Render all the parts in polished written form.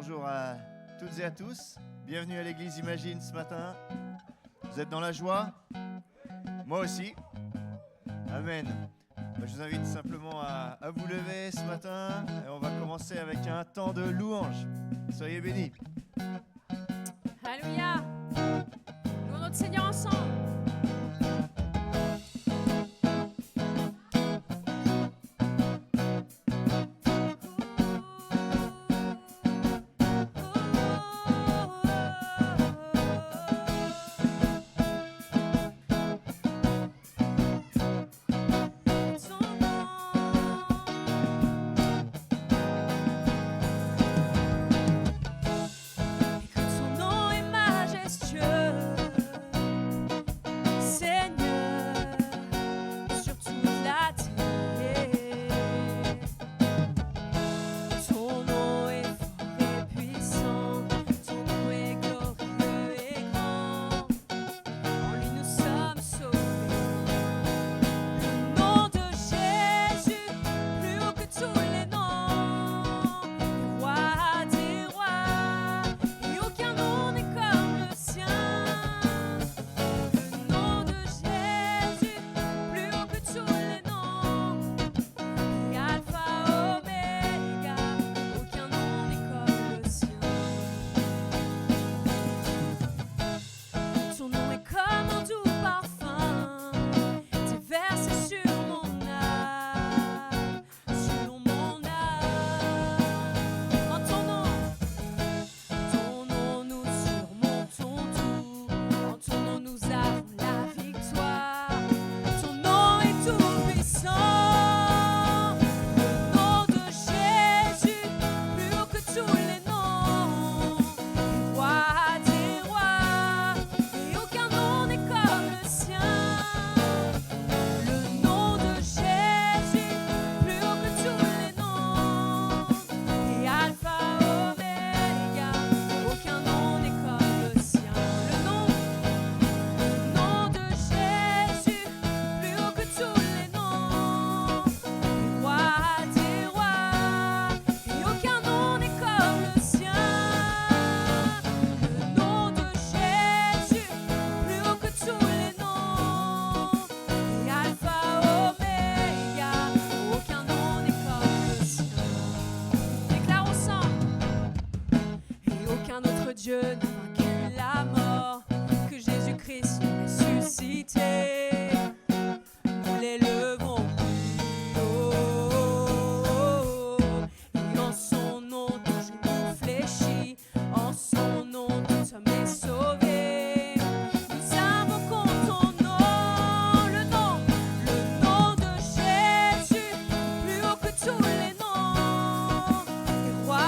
bonjour à toutes et à tous. Bienvenue à l'église Imagine ce matin. Vous êtes dans la joie? Moi aussi. Amen. Je vous invite simplement à vous lever ce matin et on va commencer avec un temps de louange. Soyez bénis. Alléluia. Louons notre Seigneur ensemble. Dieu n'a vaincu la mort, que Jésus-Christ est ressuscité. Nous l'élevons plus haut, et en son nom tout genou fléchit, en son nom tout homme est sauvé. Nous invoquons ton nom, le nom de Jésus, plus haut que tous les noms, et roi.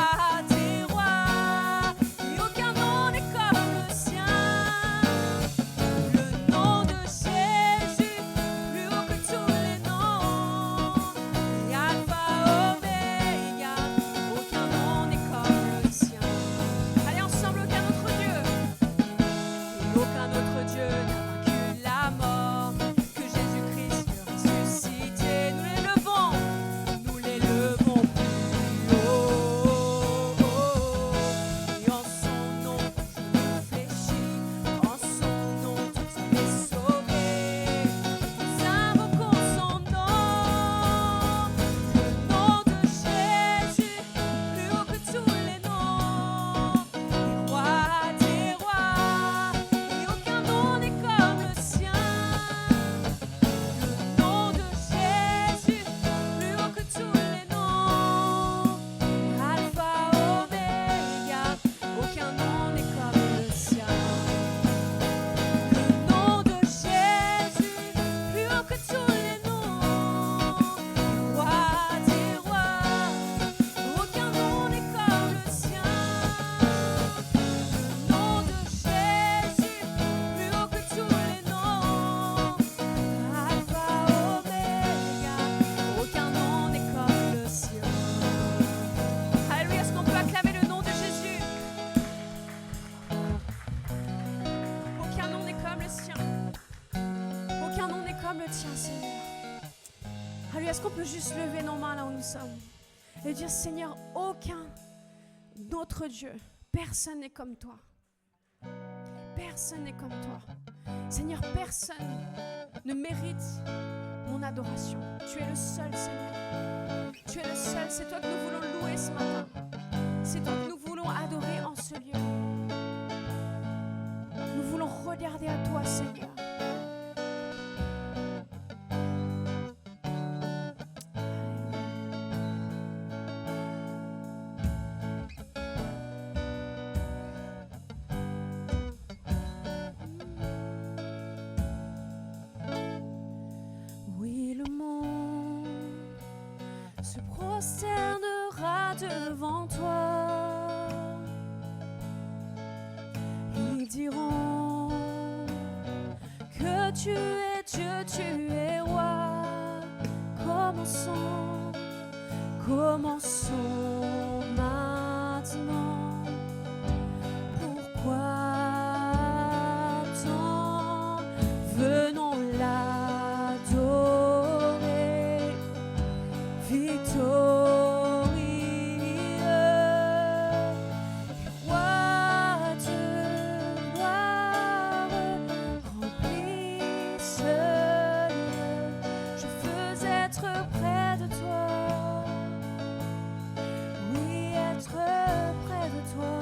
Est-ce qu'on peut juste lever nos mains là où nous sommes et dire Seigneur, notre Dieu, personne n'est comme toi. Personne n'est comme toi. Seigneur, personne ne mérite mon adoration. Tu es le seul, Seigneur. Tu es le seul. C'est toi que nous voulons louer ce matin. C'est toi que nous voulons adorer en ce lieu. Nous voulons regarder à toi, Seigneur. Oui, le monde se prosternera devant toi. Ils diront que tu es Dieu, tu es roi. Commençons, commençons maintenant. Pourquoi tant venons l'adorer, victorieux, roi de gloire, remplis ce lieu. Je veux être près de toi, oui, être près de toi.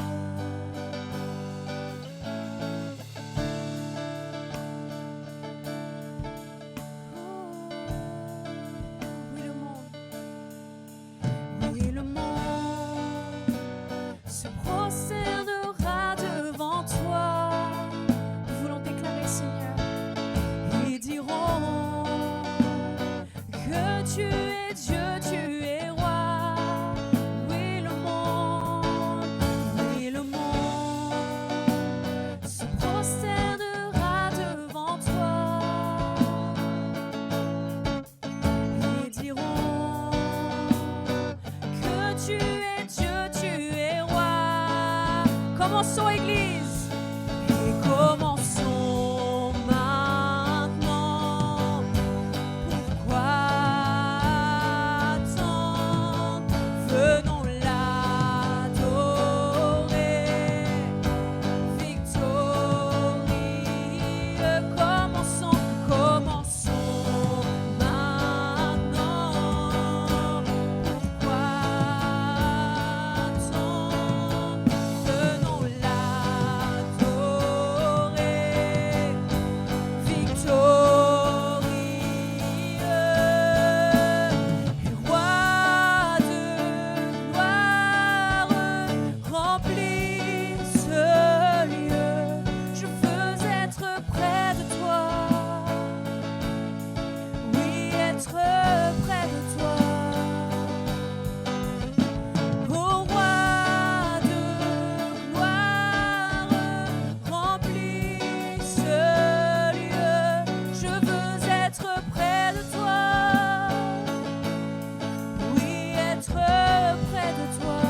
Oui, le monde se prosternera devant toi. Nous voulons déclarer, Seigneur. Ils diront que tu es Dieu, tu es roi. Oui, le monde se prosternera devant toi. Ils diront que tu es Dieu, tu es roi. Commençons, Église, et commençons maintenant. Pourquoi tant venons l'adorer, victorieux. Commençons, commençons maintenant. Pourquoi tant venons l'adorer, victorieux, roi de gloire, remplis ce lieu. Je veux être près de toi, oui, être près de toi. Ô roi de gloire, remplis ce lieu. Je veux être près de toi, oui, être près de toi.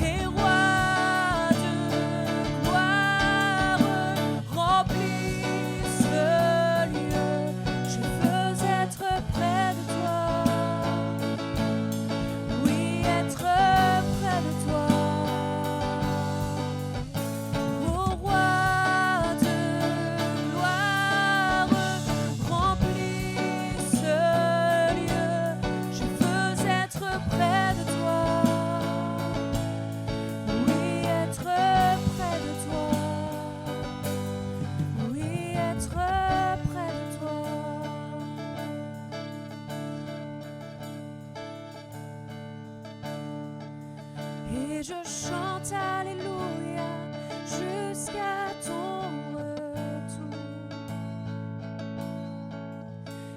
Et roi de gloire, remplis ce lieu. Je veux être près de toi, oui, être près de toi. Ô roi de gloire, remplis ce lieu. Je veux être près de toi, oui, être près de toi, oui, être près de toi. Et je chante Alléluia jusqu'à ton retour.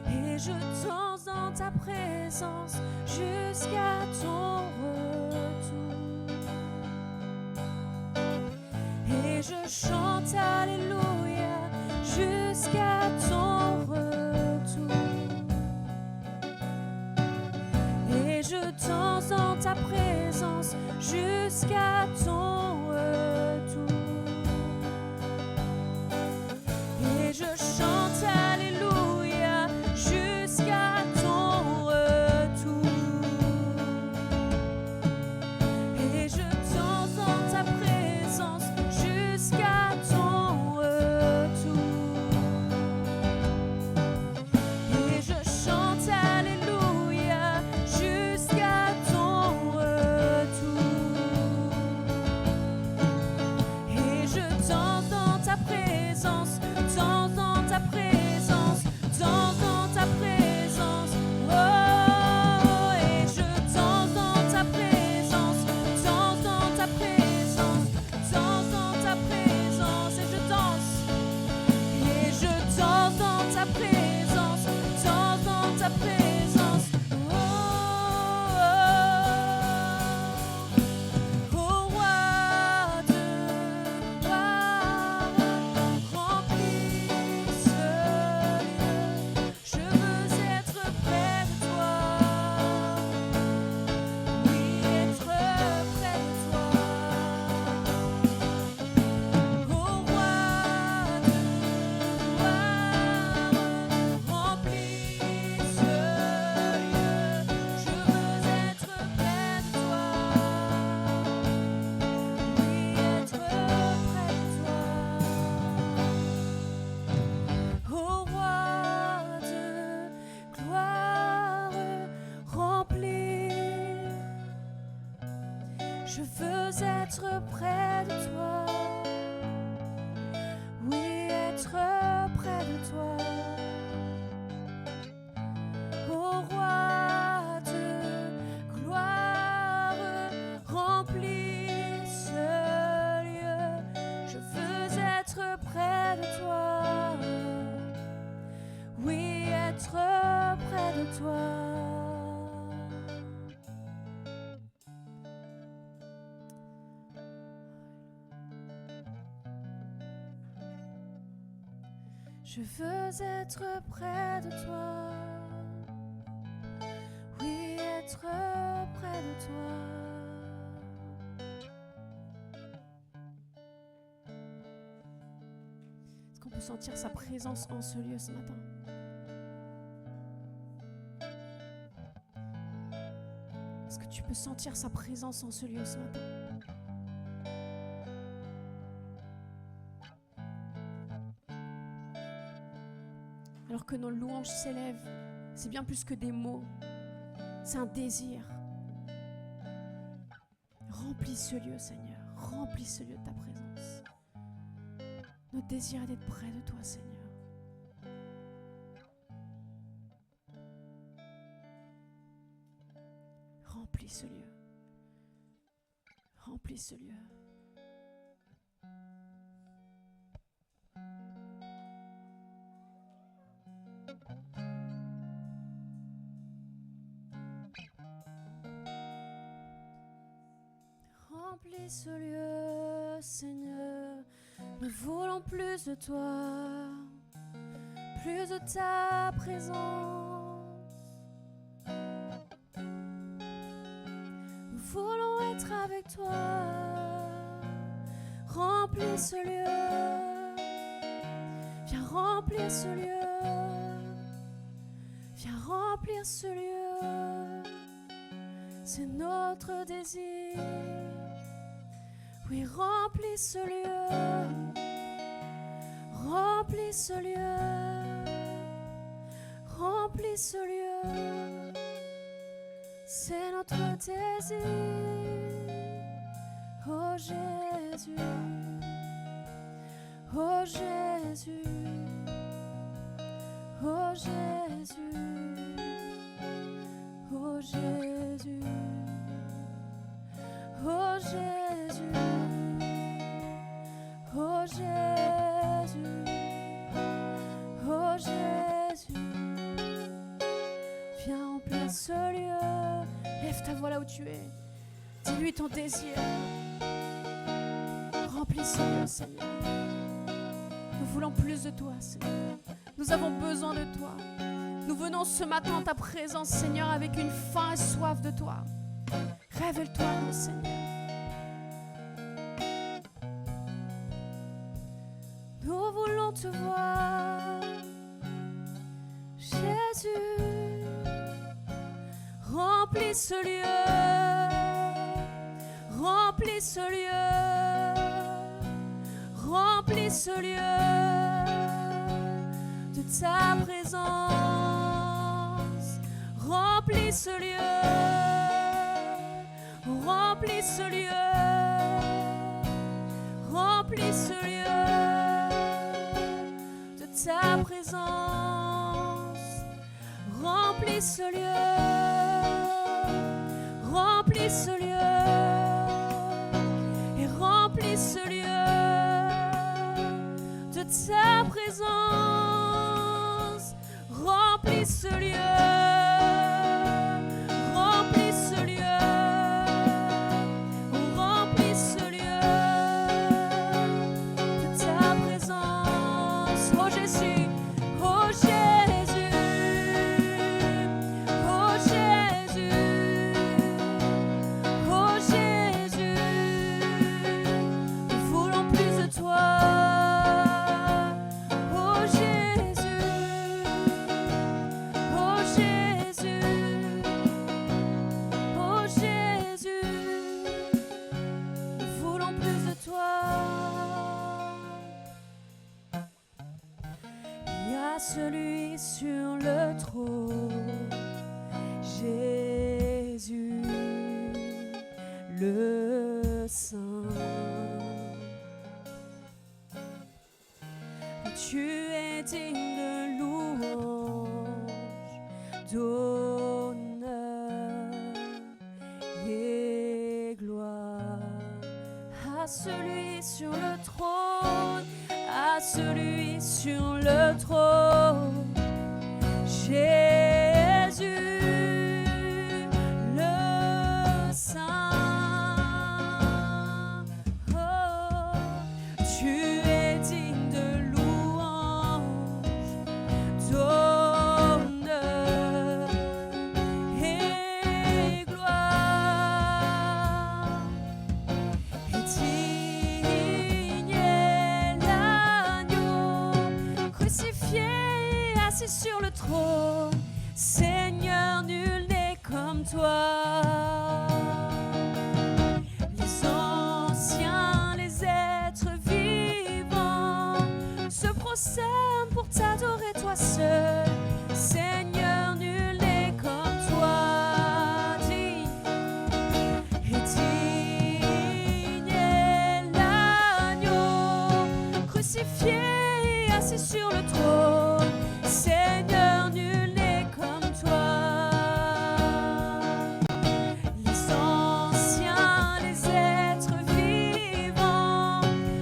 Et je danse dans ta présence jusqu'à ton retour. Et je chante Alléluia jusqu'à ton retour. Et je danse dans ta présence jusqu'à ton retour. Et je chante Alléluia jusqu'à ton retour. Je veux être près de toi. Oui, être près de toi. Ô roi de gloire, remplis ce lieu. Je veux être près de toi. Oui, être près de toi. Je veux être près de toi. Oui, être près de toi. Est-ce qu'on peut sentir sa présence en ce lieu ce matin? Est-ce que tu peux sentir sa présence en ce lieu ce matin? Alors que nos louanges s'élèvent, c'est bien plus que des mots, c'est un désir. Remplis ce lieu, Seigneur, remplis ce lieu de ta présence. Notre désir est d'être près de toi, Seigneur. Remplis ce lieu. Remplis ce lieu. Remplis ce lieu, Seigneur. Nous voulons plus de toi, plus de ta présence. Nous voulons être avec toi. Remplis ce lieu. Viens remplir ce lieu. Viens remplir ce lieu. C'est notre désir. Oui, remplis ce lieu. Remplis ce lieu. Remplis ce lieu. C'est notre désir. Oh Jésus. Oh Jésus. Oh Jésus. Oh Jésus. Oh Jésus. Oh Jésus. Oh Jésus. Viens remplir ce lieu. Lève ta voix là où tu es. Dis-lui ton désir. Remplis ce lieu, Seigneur. Nous voulons plus de toi, Seigneur. Nous avons besoin de toi. Nous venons ce matin en ta présence, Seigneur, avec une faim et soif de toi. Révèle-toi à nous, Seigneur. Nous voulons te voir, Jésus. Remplis ce lieu. Remplis ce lieu. Remplis ce lieu de ta présence. Remplis ce lieu. Remplis ce lieu. Remplis ce lieu de ta présence. Remplis ce lieu. Remplis ce lieu. Et remplis ce lieu de ta présence. Remplis ce lieu. Remplis ce lieu. Remplis ce lieu de ta présence. Oh Jésus. Oh Jésus. Oh Jésus. Oh Jésus. Nous voulons plus de toi. Oh Jésus. Oh Jésus. Oh Jésus. Nous voulons plus de toi. Il y a celui sur le trône, Jésus, le saint. Tu es digne de louange, d'honneur et gloire à celui sur le trône, à celui sur le trône, Jésus le Saint. Oh, tu es digne de louange, d'honneur et gloire. Et digne est l'agneau crucifié, assis sur le trône. Seigneur, nul n'est comme toi. Les anciens, les êtres vivants se prosternent pour t'adorer, toi seul. Seigneur, nul n'est comme toi. Digne et digne est l'agneau crucifié, assis sur le trône. Seigneur, nul n'est comme toi. Les anciens, les êtres vivants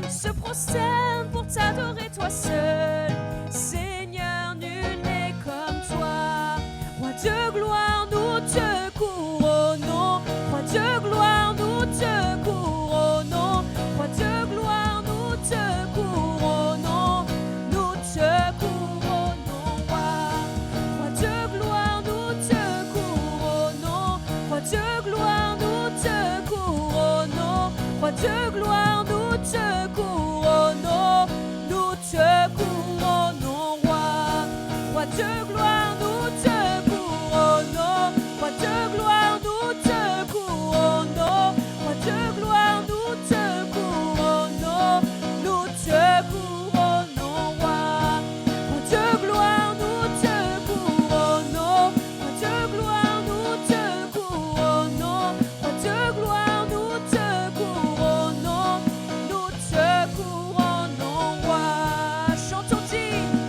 se prosternent pour t'adorer, toi seul. Seigneur, nul n'est comme toi. Roi de gloire, nous te couronnons. Roi de gloire, nous te couronnons. Roi de gloire, nous te couronnons. Nous te couronnons, roi. Roi de gloire, nous te couronnons. Roi de gloire, nous te couronnons. Roi de gloire, nous te couronnons. Nous te couronnons, roi. Roi de gloire, nous te couronnons. Roi de gloire, nous te couronnons. Roi de gloire, nous te couronnons. Nous te couronnons, roi. Roi de gloire, nous te couronnons. Roi de gloire, nous te couronnons. Roi de gloire, nous te couronnons. Nous te couronnons, roi. Chantons digne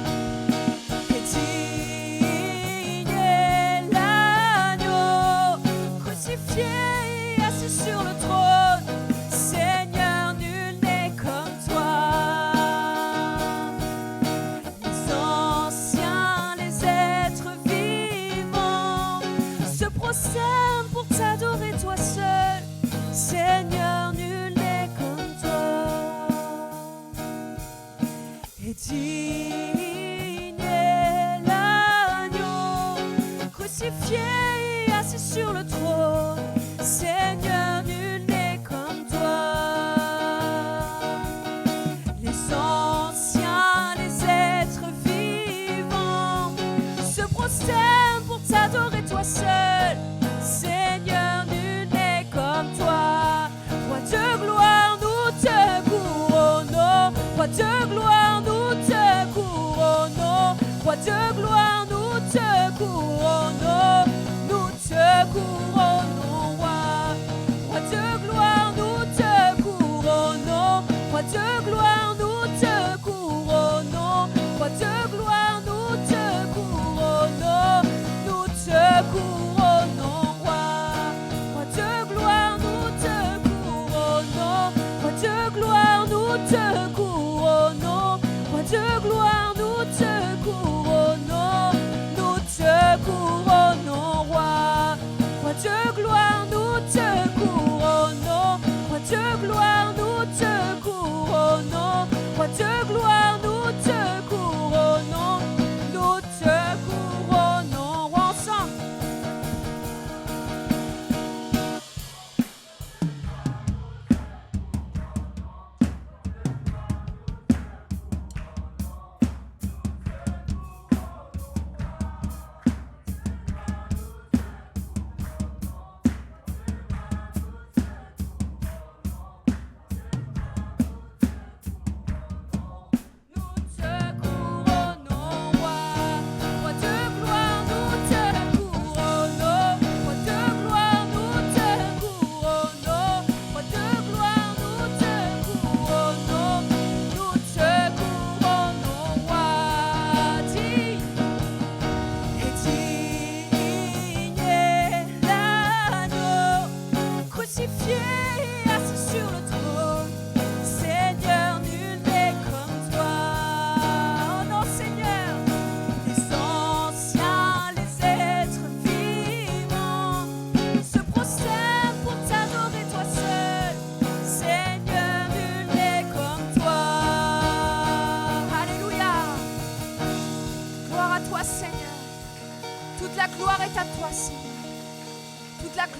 et digne est l'agneau crucifié, assis sur le trône. Seigneur, nul n'est comme toi. Les anciens, les êtres vivants se prosternent pour t'adorer, toi seul. Seigneur, nul n'est comme toi. Et digne est l'agneau crucifié, assis sur le trône. Seigneur, nul n'est comme toi. Les anciens, les êtres vivants se prosternent pour t'adorer, toi seul. Seigneur, nul n'est comme toi. Roi de gloire, nous te couronnons. Roi de gloire, nous te couronnons. Roi de gloire, nous te couronnons. Nous te couronnons, roi. Roi de gloire, nous te couronnons. Roi de gloire, nous te couronnons. Roi de gloire, nous te couronnons. Nous te couronnons, roi. Roi de gloire, nous te couronnons. Roi de gloire, nous te couronnons. Roi de gloire, nous te couronnons. Nous te couronnons, roi. Roi de gloire, nous te couronnons. Roi de gloire, nous te couronnons. Roi de gloire, nous te couronnons. Nous te couronnons, roi, ensemble.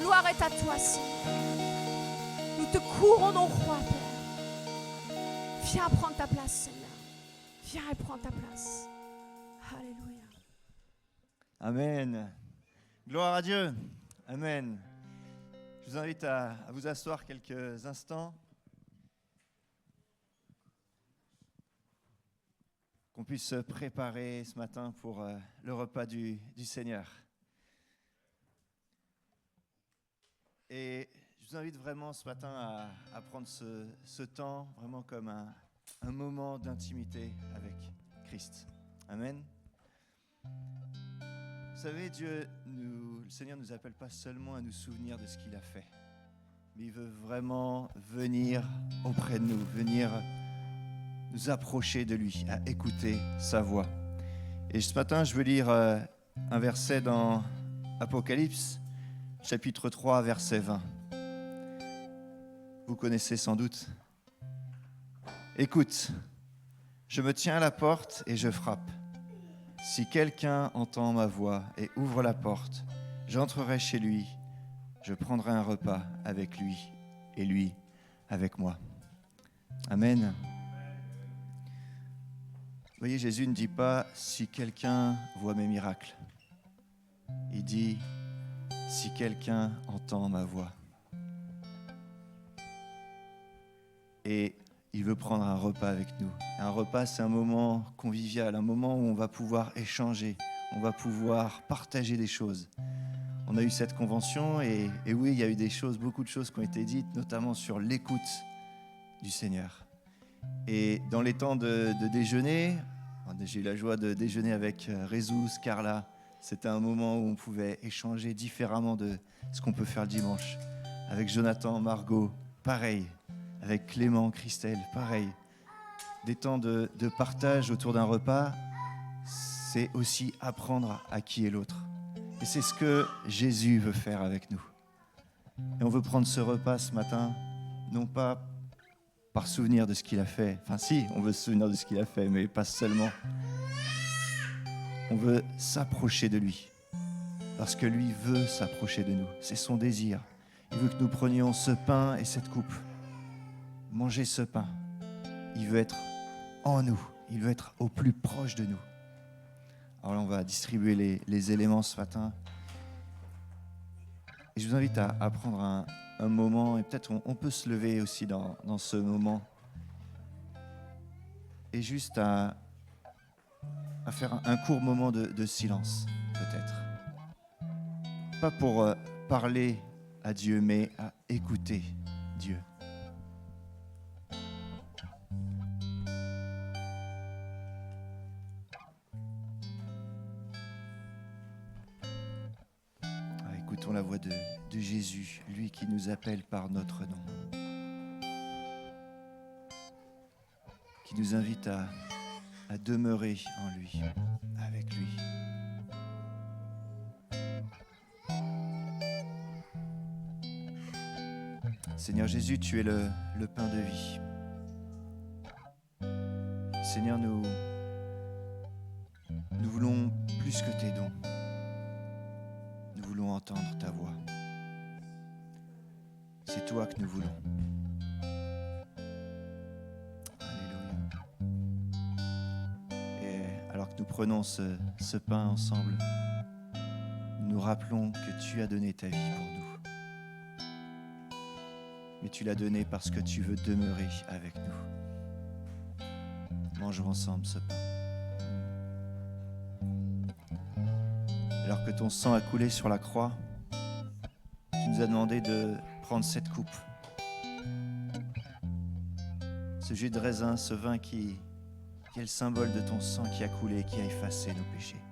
gloire est à toi, Seigneur. Nous te couronnons, roi, Père. Viens prendre ta place, Seigneur. Viens et prends ta place. Alléluia. Amen. Gloire à Dieu. Amen. Je vous invite à vous asseoir quelques instants. Qu'on puisse se préparer ce matin pour le repas du Seigneur. Et je vous invite vraiment ce matin à prendre ce temps vraiment comme un moment d'intimité avec Christ. Amen. Vous savez, le Seigneur ne nous appelle pas seulement à nous souvenir de ce qu'il a fait, mais il veut vraiment venir auprès de nous, venir nous approcher de lui, à écouter sa voix. Et ce matin, je veux lire un verset dans Apocalypse, chapitre 3, verset 20. Vous connaissez sans doute. Écoute, je me tiens à la porte et je frappe. Si quelqu'un entend ma voix et ouvre la porte, j'entrerai chez lui, je prendrai un repas avec lui et lui avec moi. Amen. Vous voyez, Jésus ne dit pas « si quelqu'un voit mes miracles ». Il dit « si quelqu'un entend ma voix ». Et il veut prendre un repas avec nous. Un repas, c'est un moment convivial, un moment où on va pouvoir échanger, on va pouvoir partager des choses. On a eu cette convention et oui, il y a eu des choses, beaucoup de choses qui ont été dites, notamment sur l'écoute du Seigneur. Et dans les temps de déjeuner, j'ai eu la joie de déjeuner avec Rézous, Carla. C'était un moment où on pouvait échanger différemment de ce qu'on peut faire le dimanche. Avec Jonathan, Margot, pareil. Avec Clément, Christelle, pareil. Des temps de partage autour d'un repas, c'est aussi apprendre à qui est l'autre. Et c'est ce que Jésus veut faire avec nous. Et on veut prendre ce repas ce matin, non pas par souvenir de ce qu'il a fait. Enfin si, on veut se souvenir de ce qu'il a fait, mais pas seulement. On veut s'approcher de lui, parce que lui veut s'approcher de nous. C'est son désir. Il veut que nous prenions ce pain et cette coupe. Manger ce pain. Il veut être en nous. Il veut être au plus proche de nous. Alors là, on va distribuer les éléments ce matin. Et je vous invite à prendre un moment, et peut-être on peut se lever aussi dans ce moment, et juste à faire un court moment de silence, peut-être. Pas pour parler à Dieu, mais à écouter Dieu. Écoutons la voix de Jésus, lui qui nous appelle par notre nom, qui nous invite à demeurer en lui, avec lui. Seigneur Jésus, tu es le pain de vie. Seigneur, nous voulons plus que tes dons. Nous voulons entendre ta voix. C'est toi que nous voulons. Alléluia. Et alors que nous prenons ce pain ensemble, nous nous rappelons que tu as donné ta vie pour nous. Mais tu l'as donné parce que tu veux demeurer avec nous. Mangeons ensemble ce pain. Alors que ton sang a coulé sur la croix, tu nous as demandé de prendre cette coupe. Ce jus de raisin, ce vin qui est le symbole de ton sang qui a coulé et qui a effacé nos péchés.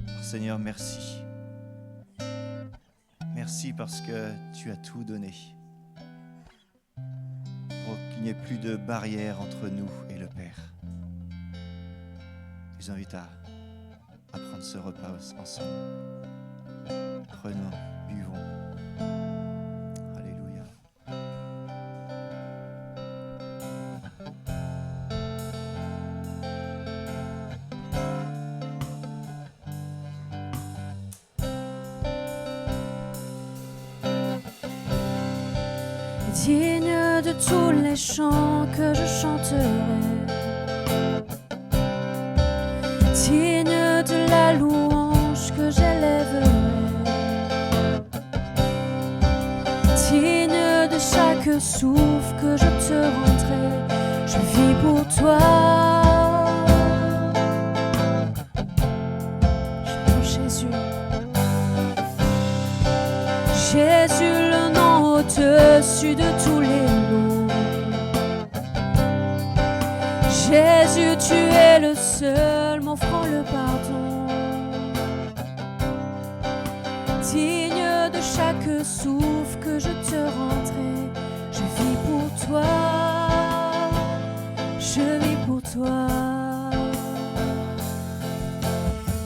Alors, Seigneur, merci. Merci parce que tu as tout donné pour qu'il n'y ait plus de barrière entre nous et le Père. Je vous invite à prendre ce repas ensemble. Prenons, buvons. Alléluia. digne de tous les chants que je chanterai, digne de la louange que j'élèverai, digne de chaque souffle que je te rendrai. Je vis pour toi. Jésus, Jésus, le nom au-dessus de tous les noms. Jésus, tu es le seul m'offrant le pardon, digne de chaque souffle que je te rendrai. Je vis pour toi, je vis pour toi.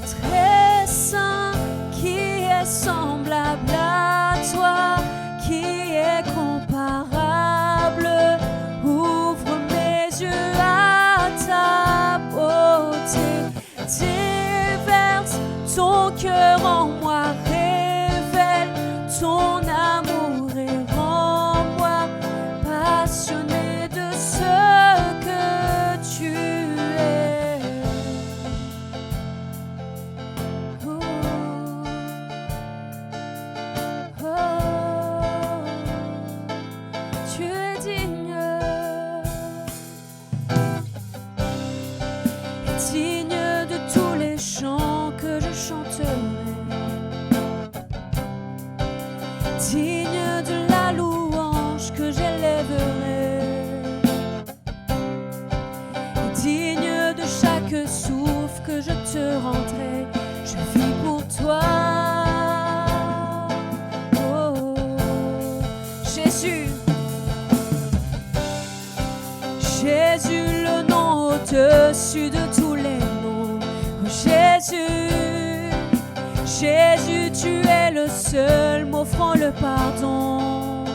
Très saint, qui est semblable à toi, qui est comparable. Ouvre mes yeux à ta beauté, déverse ton cœur en moi, révèle ton amour et rends-moi passionné de ce que tu es. Oh, oh, tu es digne, digne de tous les chants que je chanterai, digne de la louange que j'élèverai, digne de chaque souffle que je te rendrai. Je vis pour toi. Oh, Jésus, Jésus, le nom au-dessus de tous les noms. Oh, Jésus, Jésus, tu es le seul m'offrant le pardon,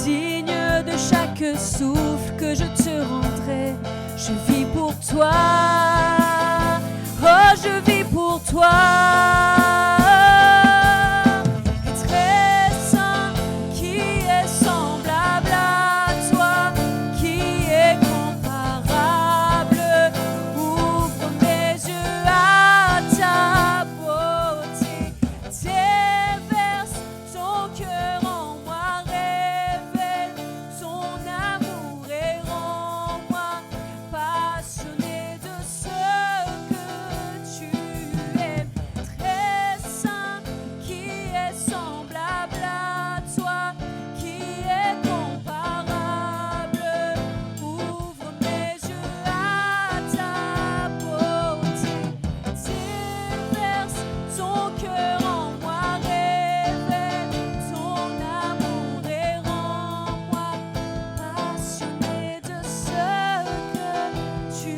digne de chaque souffle que je te rendrai. Je vis pour toi. Oh, je vis pour toi. Très saint, qui est semblable à toi, qui est comparable. Ouvre mes yeux à ta beauté, déverse ton cœur en moi, révèle ton amour et rends-moi passionné de ce que tu es. Très saint, qui est semblable à toi, qui est comparable. Ouvre mes yeux à ta beauté, déverse ton cœur en moi, révèle ton amour et rends-moi passionné de ce que tu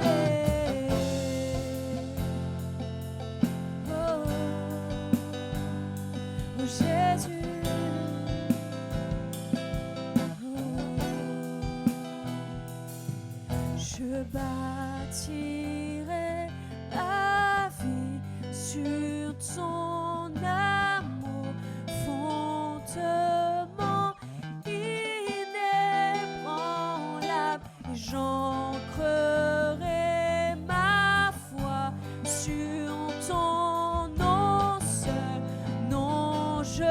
es. Oh, oh, Jésus. Je bâtirai ma vie sur ton amour, fondement inébranlable. Et j'ancrerai ma foi sur ton nom seul. Non, je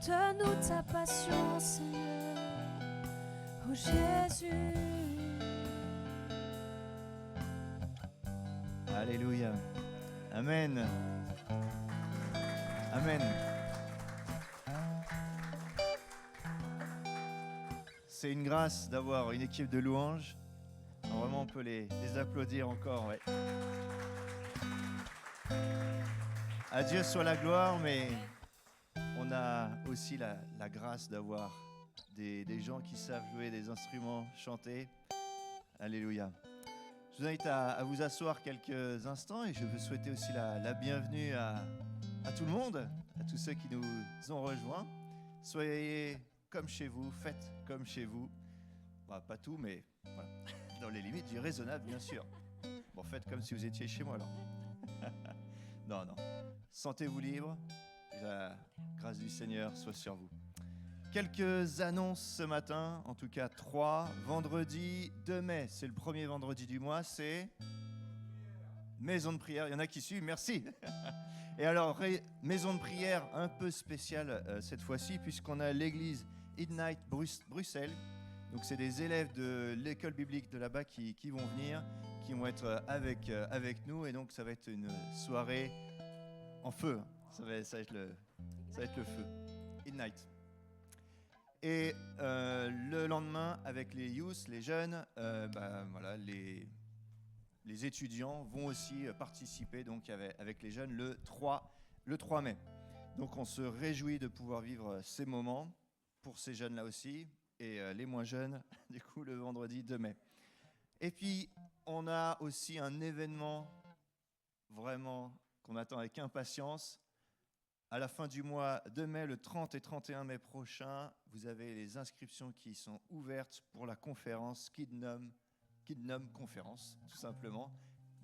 Montre-nous ta passion, Seigneur. Oh Jésus. Alléluia. Amen. Amen. C'est une grâce d'avoir une équipe de louanges. Vraiment, on peut les applaudir encore. Ouais. À Dieu soit la gloire, mais on a aussi la grâce d'avoir des gens qui savent jouer des instruments, chanter. Alléluia. Je vous invite à vous asseoir quelques instants et je veux souhaiter aussi la bienvenue à tout le monde, à tous ceux qui nous ont rejoints. Soyez comme chez vous, faites comme chez vous. Bah, pas tout, mais voilà. Dans les limites du raisonnable, bien sûr. Bon, faites comme si vous étiez chez moi, alors. Non. Sentez-vous libre. La grâce du Seigneur soit sur vous. Quelques annonces ce matin, en tout cas 3. Vendredi 2 mai, c'est le premier vendredi du mois, c'est maison de prière. Il y en a qui suivent, merci. Et alors, maison de prière un peu spéciale cette fois-ci, puisqu'on a l'église Ignite Bruxelles. Donc c'est des élèves de l'école biblique de là-bas qui vont venir, qui vont être avec nous. Et donc ça va être une soirée en feu. Ça va être le feu. Ignite. Et le lendemain, avec les youth, les jeunes, voilà, les étudiants vont aussi participer donc avec les jeunes le 3 mai. Donc on se réjouit de pouvoir vivre ces moments pour ces jeunes-là aussi, et les moins jeunes, du coup, le vendredi 2 mai. Et puis, on a aussi un événement vraiment qu'on attend avec impatience. À la fin du mois de mai, le 30 et 31 mai prochain, vous avez les inscriptions qui sont ouvertes pour la conférence Kingdom Conférence, tout simplement.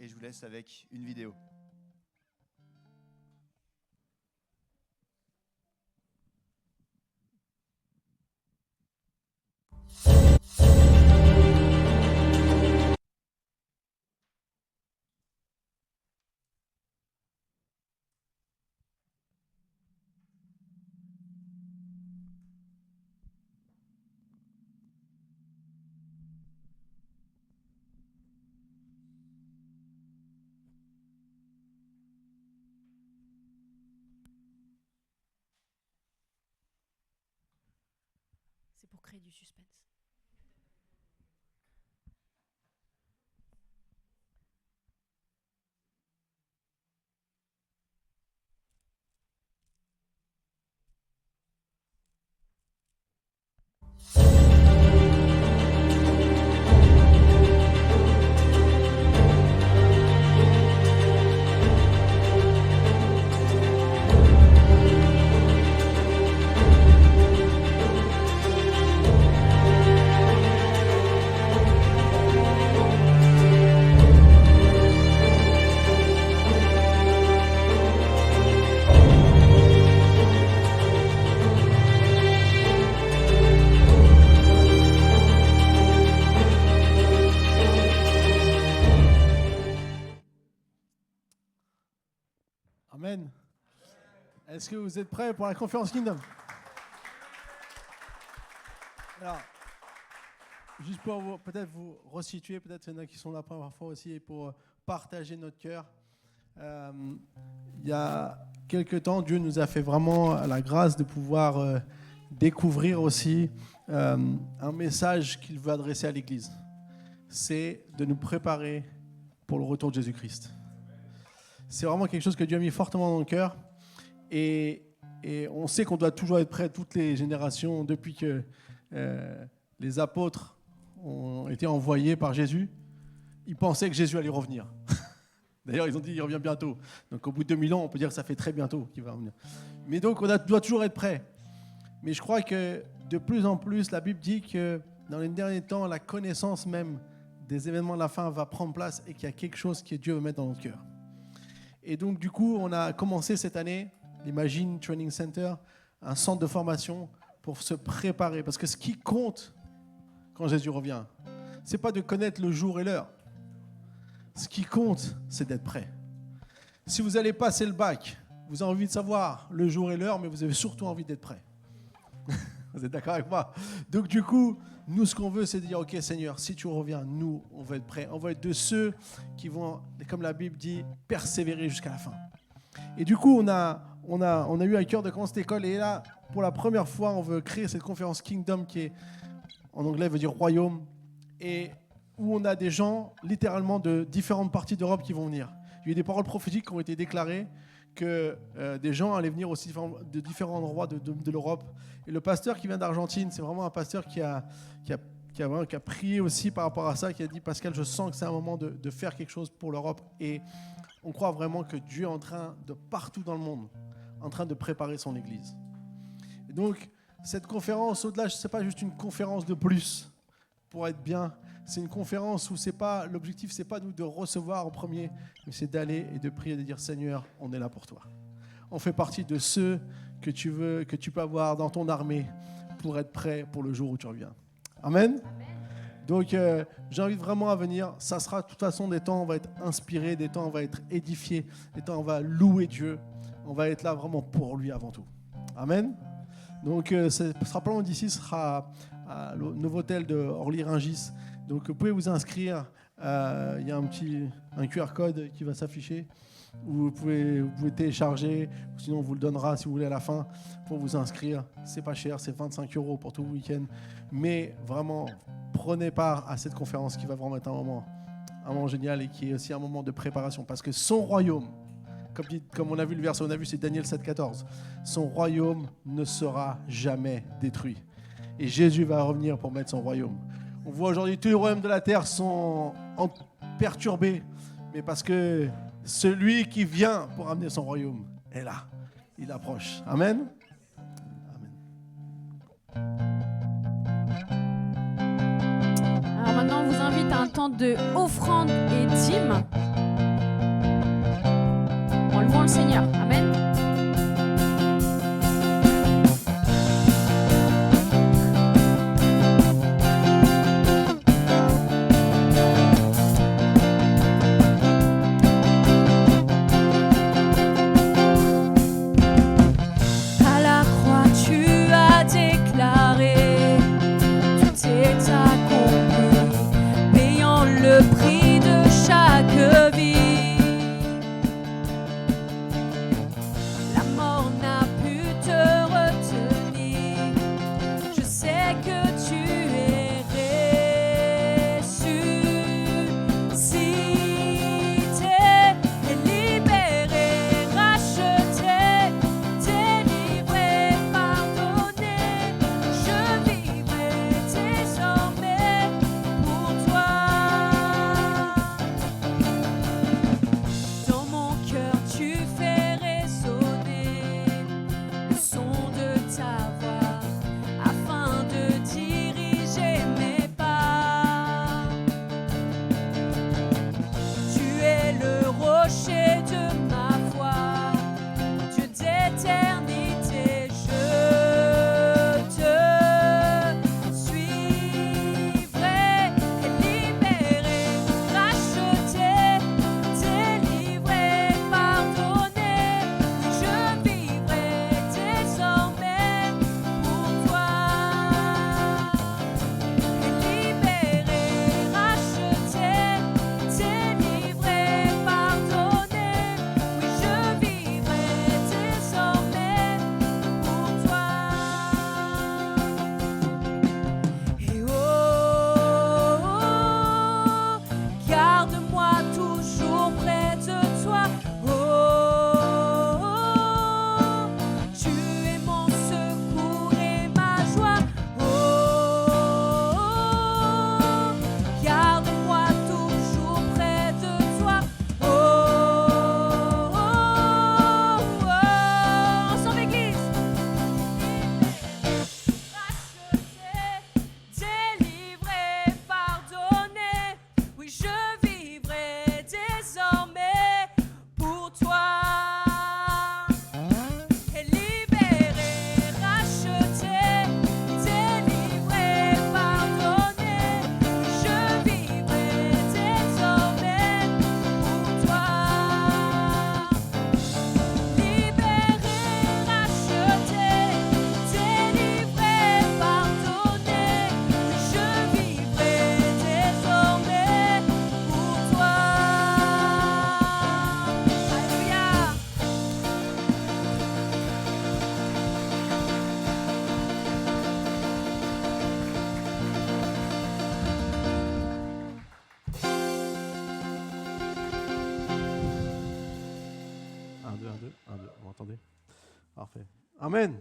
Et je vous laisse avec une vidéo. C'est pour créer du suspense. Amen. Est-ce que vous êtes prêts pour la conférence Kingdom? Alors, juste pour peut-être vous resituer, peut-être il y en a qui sont là parfois aussi, et pour partager notre cœur. Il y a quelque temps, Dieu nous a fait vraiment la grâce de pouvoir découvrir aussi un message qu'il veut adresser à l'Église. C'est de nous préparer pour le retour de Jésus-Christ. C'est vraiment quelque chose que Dieu a mis fortement dans le cœur. Et on sait qu'on doit toujours être prêt, toutes les générations, depuis que les apôtres ont été envoyés par Jésus. Ils pensaient que Jésus allait revenir. D'ailleurs, ils ont dit qu'il revient bientôt. Donc au bout de 2000 ans, on peut dire que ça fait très bientôt qu'il va revenir. Mais donc, on doit toujours être prêt. Mais je crois que de plus en plus, la Bible dit que dans les derniers temps, la connaissance même des événements de la fin va prendre place et qu'il y a quelque chose que Dieu veut mettre dans notre cœur. Et donc, du coup, on a commencé cette année l'Imagine Training Center, un centre de formation pour se préparer. Parce que ce qui compte quand Jésus revient, ce n'est pas de connaître le jour et l'heure. Ce qui compte, c'est d'être prêt. Si vous allez passer le bac, vous avez envie de savoir le jour et l'heure, mais vous avez surtout envie d'être prêt. Vous êtes d'accord avec moi? Donc du coup, nous, ce qu'on veut, c'est de dire, OK, Seigneur, si tu reviens, nous, on va être prêts. On va être de ceux qui vont, comme la Bible dit, persévérer jusqu'à la fin. Et du coup, on a eu à cœur de commencer cette école. Et là, pour la première fois, on veut créer cette conférence Kingdom qui est, en anglais, veut dire royaume. Et où on a des gens, littéralement, de différentes parties d'Europe qui vont venir. Il y a eu des paroles prophétiques qui ont été déclarées que des gens allaient venir aussi de différents endroits de l'Europe. Et le pasteur qui vient d'Argentine, c'est vraiment un pasteur qui a prié aussi par rapport à ça, qui a dit, Pascal, je sens que c'est un moment de faire quelque chose pour l'Europe. Et on croit vraiment que Dieu est en train de, partout dans le monde, en train de préparer son Église. Et donc, cette conférence, au-delà, ce n'est pas juste une conférence de plus pour être bien. C'est une conférence où l'objectif, c'est pas nous de recevoir en premier, mais c'est d'aller et de prier, de dire, Seigneur, on est là pour toi. On fait partie de ceux que tu peux avoir dans ton armée pour être prêt pour le jour où tu reviens. Amen. Donc, j'invite vraiment à venir. Ça sera de toute façon des temps où on va être inspiré, des temps où on va être édifié, des temps où on va louer Dieu. On va être là vraiment pour lui avant tout. Amen. Donc, ce sera pas loin d'ici, ce sera à le Novotel de Orly-Rungis. Donc, vous pouvez vous inscrire. Il y a un QR code qui va s'afficher. Vous pouvez télécharger. Sinon, on vous le donnera si vous voulez à la fin pour vous inscrire. C'est pas cher, c'est 25 € pour tout le week-end. Mais vraiment, prenez part à cette conférence qui va vraiment être un moment génial et qui est aussi un moment de préparation. Parce que son royaume, comme on a vu le verset, on a vu, c'est Daniel 7,14. Son royaume ne sera jamais détruit. Et Jésus va revenir pour mettre son royaume. On voit aujourd'hui tous les royaumes de la terre sont perturbés, mais parce que celui qui vient pour amener son royaume est là. Il approche. Amen. Alors maintenant, on vous invite à un temps de offrande et dîme en louant le Seigneur. Amen. 1, 2, vous m'entendez? Parfait. Amen.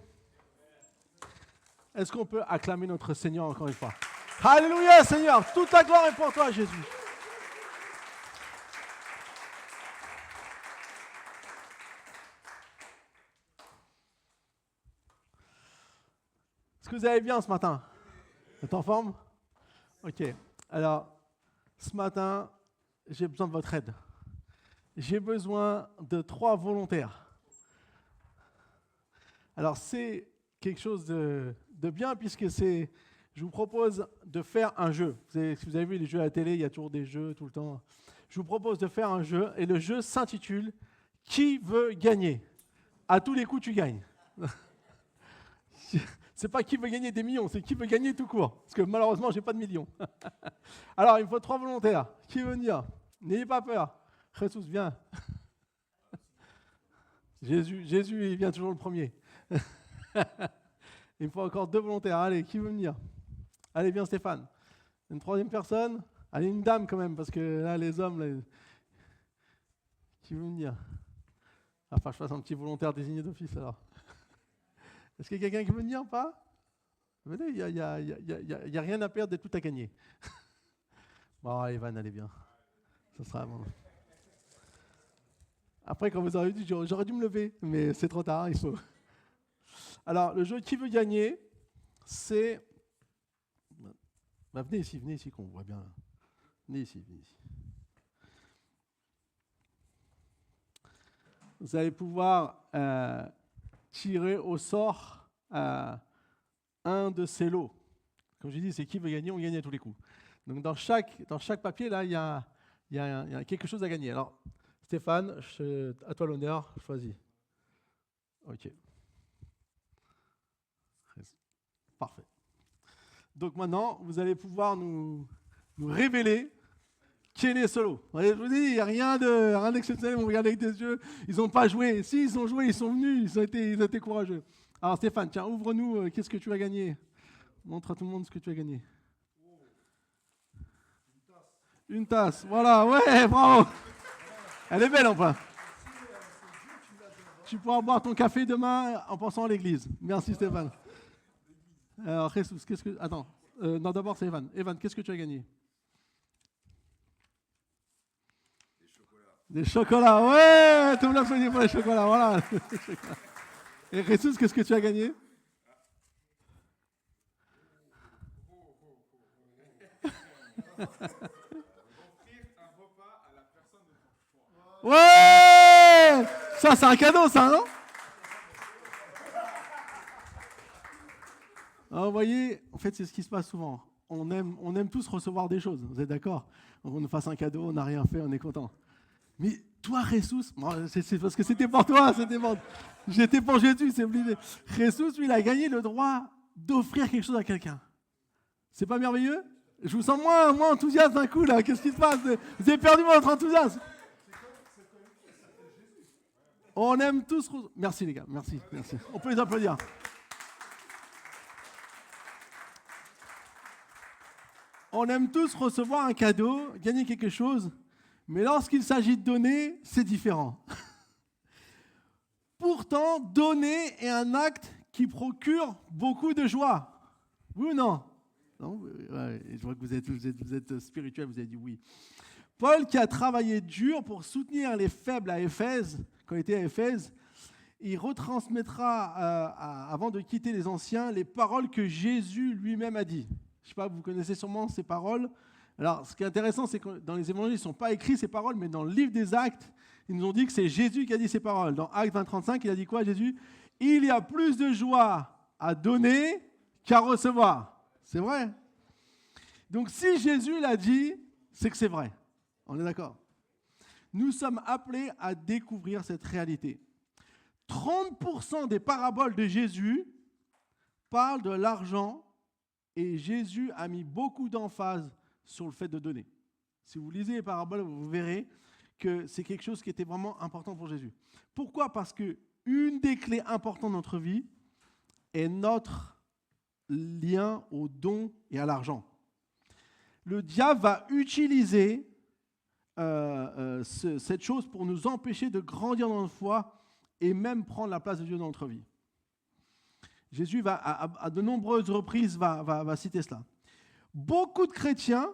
Est-ce qu'on peut acclamer notre Seigneur encore une fois? Alléluia, Seigneur. Toute la gloire est pour toi, Jésus. Est-ce que vous allez bien ce matin? Vous êtes en forme? Ok. Alors, ce matin, j'ai besoin de votre aide. J'ai besoin de 3 volontaires. Alors, c'est quelque chose de bien puisque je vous propose de faire un jeu. Si vous avez vu les jeux à la télé, il y a toujours des jeux tout le temps. Je vous propose de faire un jeu et le jeu s'intitule « Qui veut gagner ?» À tous les coups, tu gagnes. C'est pas qui veut gagner des millions, c'est qui veut gagner tout court. Parce que malheureusement, je n'ai pas de millions. Alors, il me faut 3 volontaires. Qui veut venir? N'ayez pas peur. Jesus, viens. Jésus, il vient toujours le premier. Il me faut encore 2 volontaires. Allez, qui veut venir? Allez, viens Stéphane. Une 3e personne? Allez, une dame quand même, parce que là, les hommes... Là, qui veut venir? Enfin, je fasse un petit volontaire désigné d'office alors. Est-ce qu'il y a quelqu'un qui veut venir ou pas? Venez, il n'y a rien à perdre et tout à gagner. Bon, Evan, allez bien. Ça sera bon. Après, quand vous aurez dit, j'aurais dû me lever, mais c'est trop tard, il faut. Alors, le jeu qui veut gagner, c'est... Bah, venez ici, qu'on voit bien. Venez ici. Vous allez pouvoir tirer au sort un de ces lots. Comme je dis, c'est qui veut gagner, on gagne à tous les coups. Donc, dans chaque papier, là, il y a quelque chose à gagner. Alors, Stéphane, à toi l'honneur, choisis. OK. Parfait. Donc maintenant, vous allez pouvoir nous révéler quel est ce lot. Je vous dis, il n'y a rien d'exceptionnel. Vous regardez avec des yeux, ils n'ont pas joué. Si, ils ont joué, ils sont venus, ils ont été courageux. Alors Stéphane, tiens, ouvre-nous, qu'est-ce que tu as gagné? Montre à tout le monde ce que tu as gagné. Une tasse, voilà, ouais, bravo. Elle est belle enfin. Tu pourras boire ton café demain en pensant à l'église. Merci Stéphane. Alors, Jesus, qu'est-ce que... Attends, non, d'abord c'est Evan. Evan, qu'est-ce que tu as gagné? Des chocolats, ouais. Tout le monde applaudit pour les chocolats, voilà. Et Jesus, qu'est-ce que tu as gagné? Ouais. Ça, c'est un cadeau, ça, non? Alors, vous voyez, en fait, c'est ce qui se passe souvent. On aime tous recevoir des choses, vous êtes d'accord? On nous fasse un cadeau, on n'a rien fait, on est content. Mais toi, Jesus, c'est parce que c'était pour toi, j'étais pour Jésus, c'est obligé. Jesus, lui, il a gagné le droit d'offrir quelque chose à quelqu'un. C'est pas merveilleux? Je vous sens moins enthousiaste d'un coup, là. Qu'est-ce qui se passe? Vous avez perdu votre enthousiasme. On aime tous... Merci, les gars, merci. On peut les applaudir. On aime tous recevoir un cadeau, gagner quelque chose, mais lorsqu'il s'agit de donner, c'est différent. Pourtant, donner est un acte qui procure beaucoup de joie. Oui ou non? Non, ouais, je vois que vous êtes spirituel, vous avez dit oui. Paul, qui a travaillé dur pour soutenir les faibles à Éphèse, quand il était à Éphèse, il retransmettra, avant de quitter les anciens, les paroles que Jésus lui-même a dit. Je ne sais pas, vous connaissez sûrement ces paroles. Alors, ce qui est intéressant, c'est que dans les évangiles, ils ne sont pas écrits ces paroles, mais dans le livre des Actes, ils nous ont dit que c'est Jésus qui a dit ces paroles. Dans Actes 20-35, il a dit quoi, Jésus? Il y a plus de joie à donner qu'à recevoir. C'est vrai. Donc, si Jésus l'a dit, c'est que c'est vrai. On est d'accord? Nous sommes appelés à découvrir cette réalité. 30% des paraboles de Jésus parlent de l'argent. Et Jésus a mis beaucoup d'emphase sur le fait de donner. Si vous lisez les paraboles, vous verrez que c'est quelque chose qui était vraiment important pour Jésus. Pourquoi? Parce qu'une des clés importantes de notre vie est notre lien au don et à l'argent. Le diable va utiliser cette chose pour nous empêcher de grandir dans notre foi et même prendre la place de Dieu dans notre vie. Jésus, à de nombreuses reprises, va citer cela. Beaucoup de chrétiens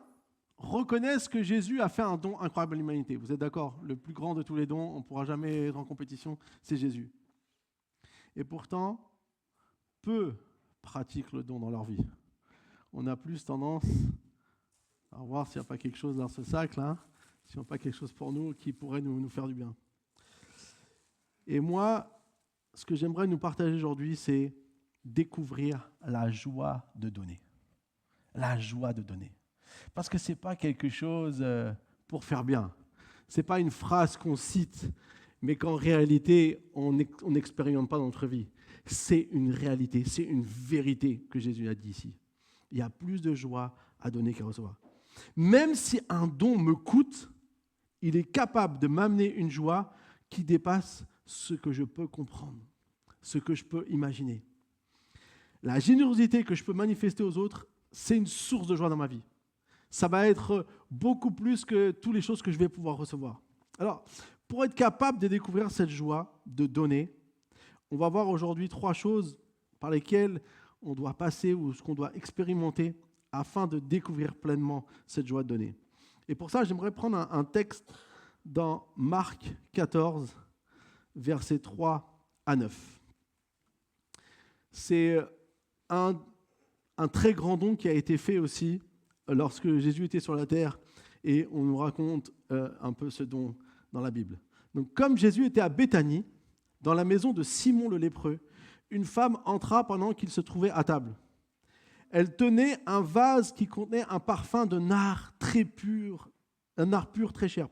reconnaissent que Jésus a fait un don incroyable à l'humanité. Vous êtes d'accord? Le plus grand de tous les dons, on ne pourra jamais être en compétition, c'est Jésus. Et pourtant, peu pratiquent le don dans leur vie. On a plus tendance à voir s'il n'y a pas quelque chose dans ce sac, là, s'il n'y a pas quelque chose pour nous qui pourrait nous faire du bien. Et moi, ce que j'aimerais nous partager aujourd'hui, c'est découvrir la joie de donner. La joie de donner. Parce que ce n'est pas quelque chose pour faire bien. Ce n'est pas une phrase qu'on cite, mais qu'en réalité, on n'expérimente pas dans notre vie. C'est une réalité, c'est une vérité que Jésus a dit ici. Il y a plus de joie à donner qu'à recevoir. Même si un don me coûte, il est capable de m'amener une joie qui dépasse ce que je peux comprendre, ce que je peux imaginer. La générosité que je peux manifester aux autres, c'est une source de joie dans ma vie. Ça va être beaucoup plus que toutes les choses que je vais pouvoir recevoir. Alors, pour être capable de découvrir cette joie, de donner, on va voir aujourd'hui 3 choses par lesquelles on doit passer ou ce qu'on doit expérimenter afin de découvrir pleinement cette joie de donner. Et pour ça, j'aimerais prendre un texte dans Marc 14, versets 3 à 9. C'est un très grand don qui a été fait aussi lorsque Jésus était sur la terre, et on nous raconte un peu ce don dans la Bible. Donc, comme Jésus était à Béthanie, dans la maison de Simon le lépreux, une femme entra pendant qu'il se trouvait à table. Elle tenait un vase qui contenait un parfum de nard très pur, un nard pur très cher.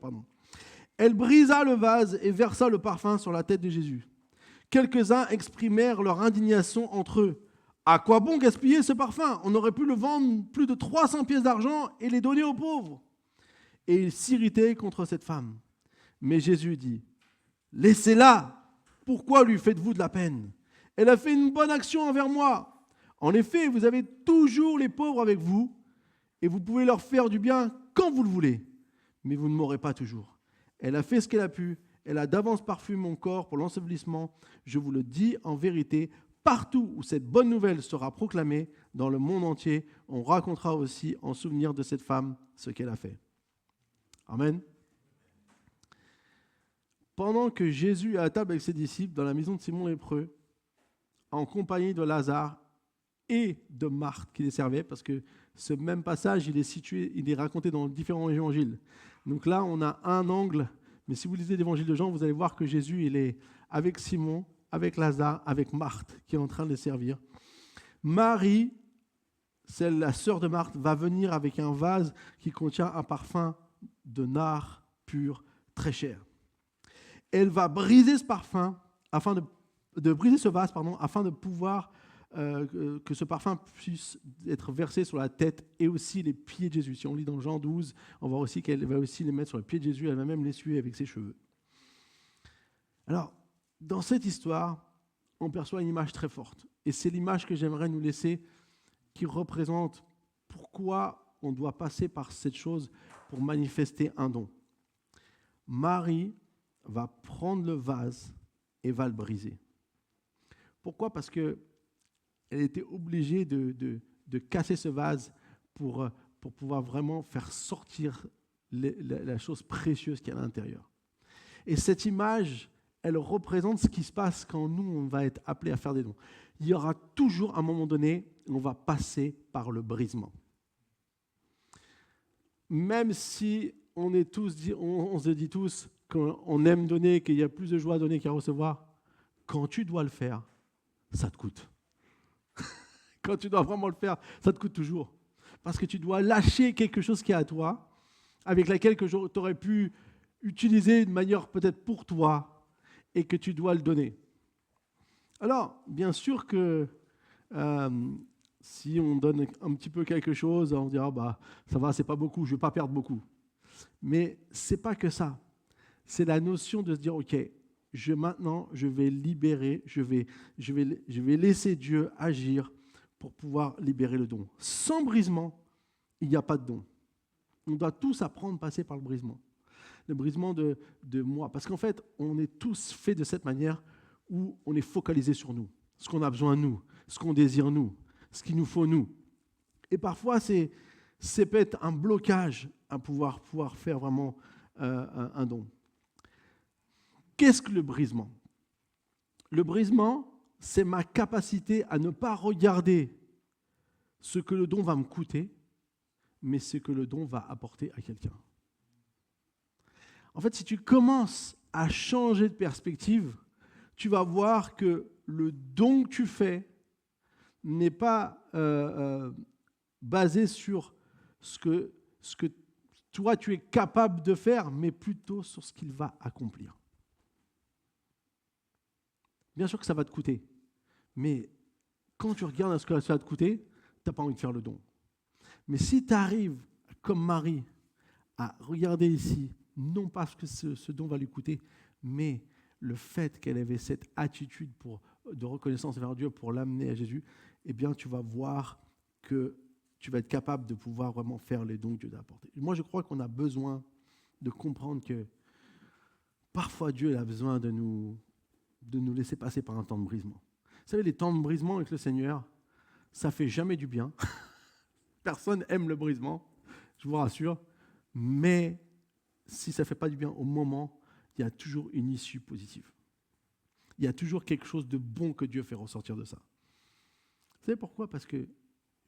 Elle brisa le vase et versa le parfum sur la tête de Jésus. Quelques-uns exprimèrent leur indignation entre eux. À quoi bon gaspiller ce parfum? On aurait pu le vendre plus de 300 pièces d'argent et les donner aux pauvres. Et ils s'irritaient contre cette femme. Mais Jésus dit, laissez-la. Pourquoi lui faites-vous de la peine? Elle a fait une bonne action envers moi. En effet, vous avez toujours les pauvres avec vous et vous pouvez leur faire du bien quand vous le voulez. Mais vous ne m'aurez pas toujours. Elle a fait ce qu'elle a pu. Elle a d'avance parfumé mon corps pour l'ensevelissement. Je vous le dis en vérité, partout où cette bonne nouvelle sera proclamée, dans le monde entier, on racontera aussi en souvenir de cette femme ce qu'elle a fait. Amen. Pendant que Jésus est à table avec ses disciples dans la maison de Simon lépreux, en compagnie de Lazare et de Marthe qui les servait, parce que ce même passage, il est raconté dans différents évangiles. Donc là, on a un angle, mais si vous lisez l'évangile de Jean, vous allez voir que Jésus, il est avec Simon, avec Lazare, avec Marthe, qui est en train de les servir. Marie, celle, la sœur de Marthe, va venir avec un vase qui contient un parfum de nard pur, très cher. Elle va briser ce parfum, afin de briser ce vase, afin de pouvoir que ce parfum puisse être versé sur la tête et aussi les pieds de Jésus. Si on lit dans Jean 12, on voit aussi qu'elle va aussi les mettre sur les pieds de Jésus, elle va même l'essuyer avec ses cheveux. Alors, dans cette histoire, on perçoit une image très forte. Et c'est l'image que j'aimerais nous laisser, qui représente pourquoi on doit passer par cette chose pour manifester un don. Marie va prendre le vase et va le briser. Pourquoi? Parce qu'elle était obligée de casser ce vase pour pouvoir vraiment faire sortir la chose précieuse qu'il y a à l'intérieur. Et cette image, elle représente ce qui se passe quand nous, on va être appelés à faire des dons. Il y aura toujours, à un moment donné, on va passer par le brisement. Même si on se dit tous qu'on aime donner, qu'il y a plus de joie à donner qu'à recevoir, quand tu dois le faire, ça te coûte. Quand tu dois vraiment le faire, ça te coûte toujours. Parce que tu dois lâcher quelque chose qui est à toi, avec laquelle tu aurais pu utiliser de manière peut-être pour toi, et que tu dois le donner. Alors, bien sûr que si on donne un petit peu quelque chose, on dira ça va, c'est pas beaucoup, je ne vais pas perdre beaucoup. Mais ce n'est pas que ça. C'est la notion de se dire, OK, maintenant, je vais libérer, je vais laisser Dieu agir pour pouvoir libérer le don. Sans brisement, il n'y a pas de don. On doit tous apprendre à passer par le brisement. Le brisement de moi. Parce qu'en fait, on est tous faits de cette manière où on est focalisé sur nous, ce qu'on a besoin nous, ce qu'on désire nous, ce qu'il nous faut nous. Et parfois, c'est peut-être un blocage à pouvoir faire vraiment un don. Qu'est-ce que le brisement? Le brisement, c'est ma capacité à ne pas regarder ce que le don va me coûter, mais ce que le don va apporter à quelqu'un. En fait, si tu commences à changer de perspective, tu vas voir que le don que tu fais n'est pas basé sur ce que toi tu es capable de faire, mais plutôt sur ce qu'il va accomplir. Bien sûr que ça va te coûter, mais quand tu regardes à ce que ça va te coûter, tu n'as pas envie de faire le don. Mais si tu arrives, comme Marie, à regarder ici, non pas ce que ce don va lui coûter, mais le fait qu'elle avait cette attitude de reconnaissance envers Dieu pour l'amener à Jésus, eh bien, tu vas voir que tu vas être capable de pouvoir vraiment faire les dons que Dieu t'a apportés. Moi, je crois qu'on a besoin de comprendre que parfois Dieu a besoin de nous laisser passer par un temps de brisement. Vous savez, les temps de brisement avec le Seigneur, ça ne fait jamais du bien. Personne n'aime le brisement, je vous rassure. Mais si ça ne fait pas du bien au moment, il y a toujours une issue positive. Il y a toujours quelque chose de bon que Dieu fait ressortir de ça. Vous savez pourquoi? Parce que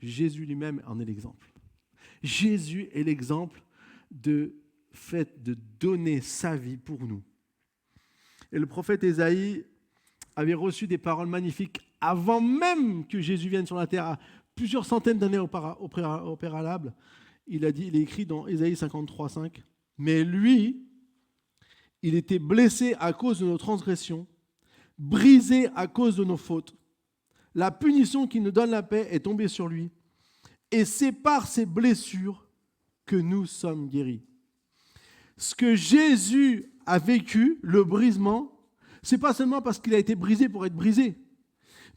Jésus lui-même en est l'exemple. Jésus est l'exemple de fait de donner sa vie pour nous. Et le prophète Ésaïe avait reçu des paroles magnifiques avant même que Jésus vienne sur la terre, à plusieurs centaines d'années au préalable. Il est écrit dans Ésaïe 53:5, « Mais lui, il était blessé à cause de nos transgressions, brisé à cause de nos fautes. La punition qui nous donne la paix est tombée sur lui, et c'est par ses blessures que nous sommes guéris. » Ce que Jésus a vécu, le brisement, ce n'est pas seulement parce qu'il a été brisé pour être brisé,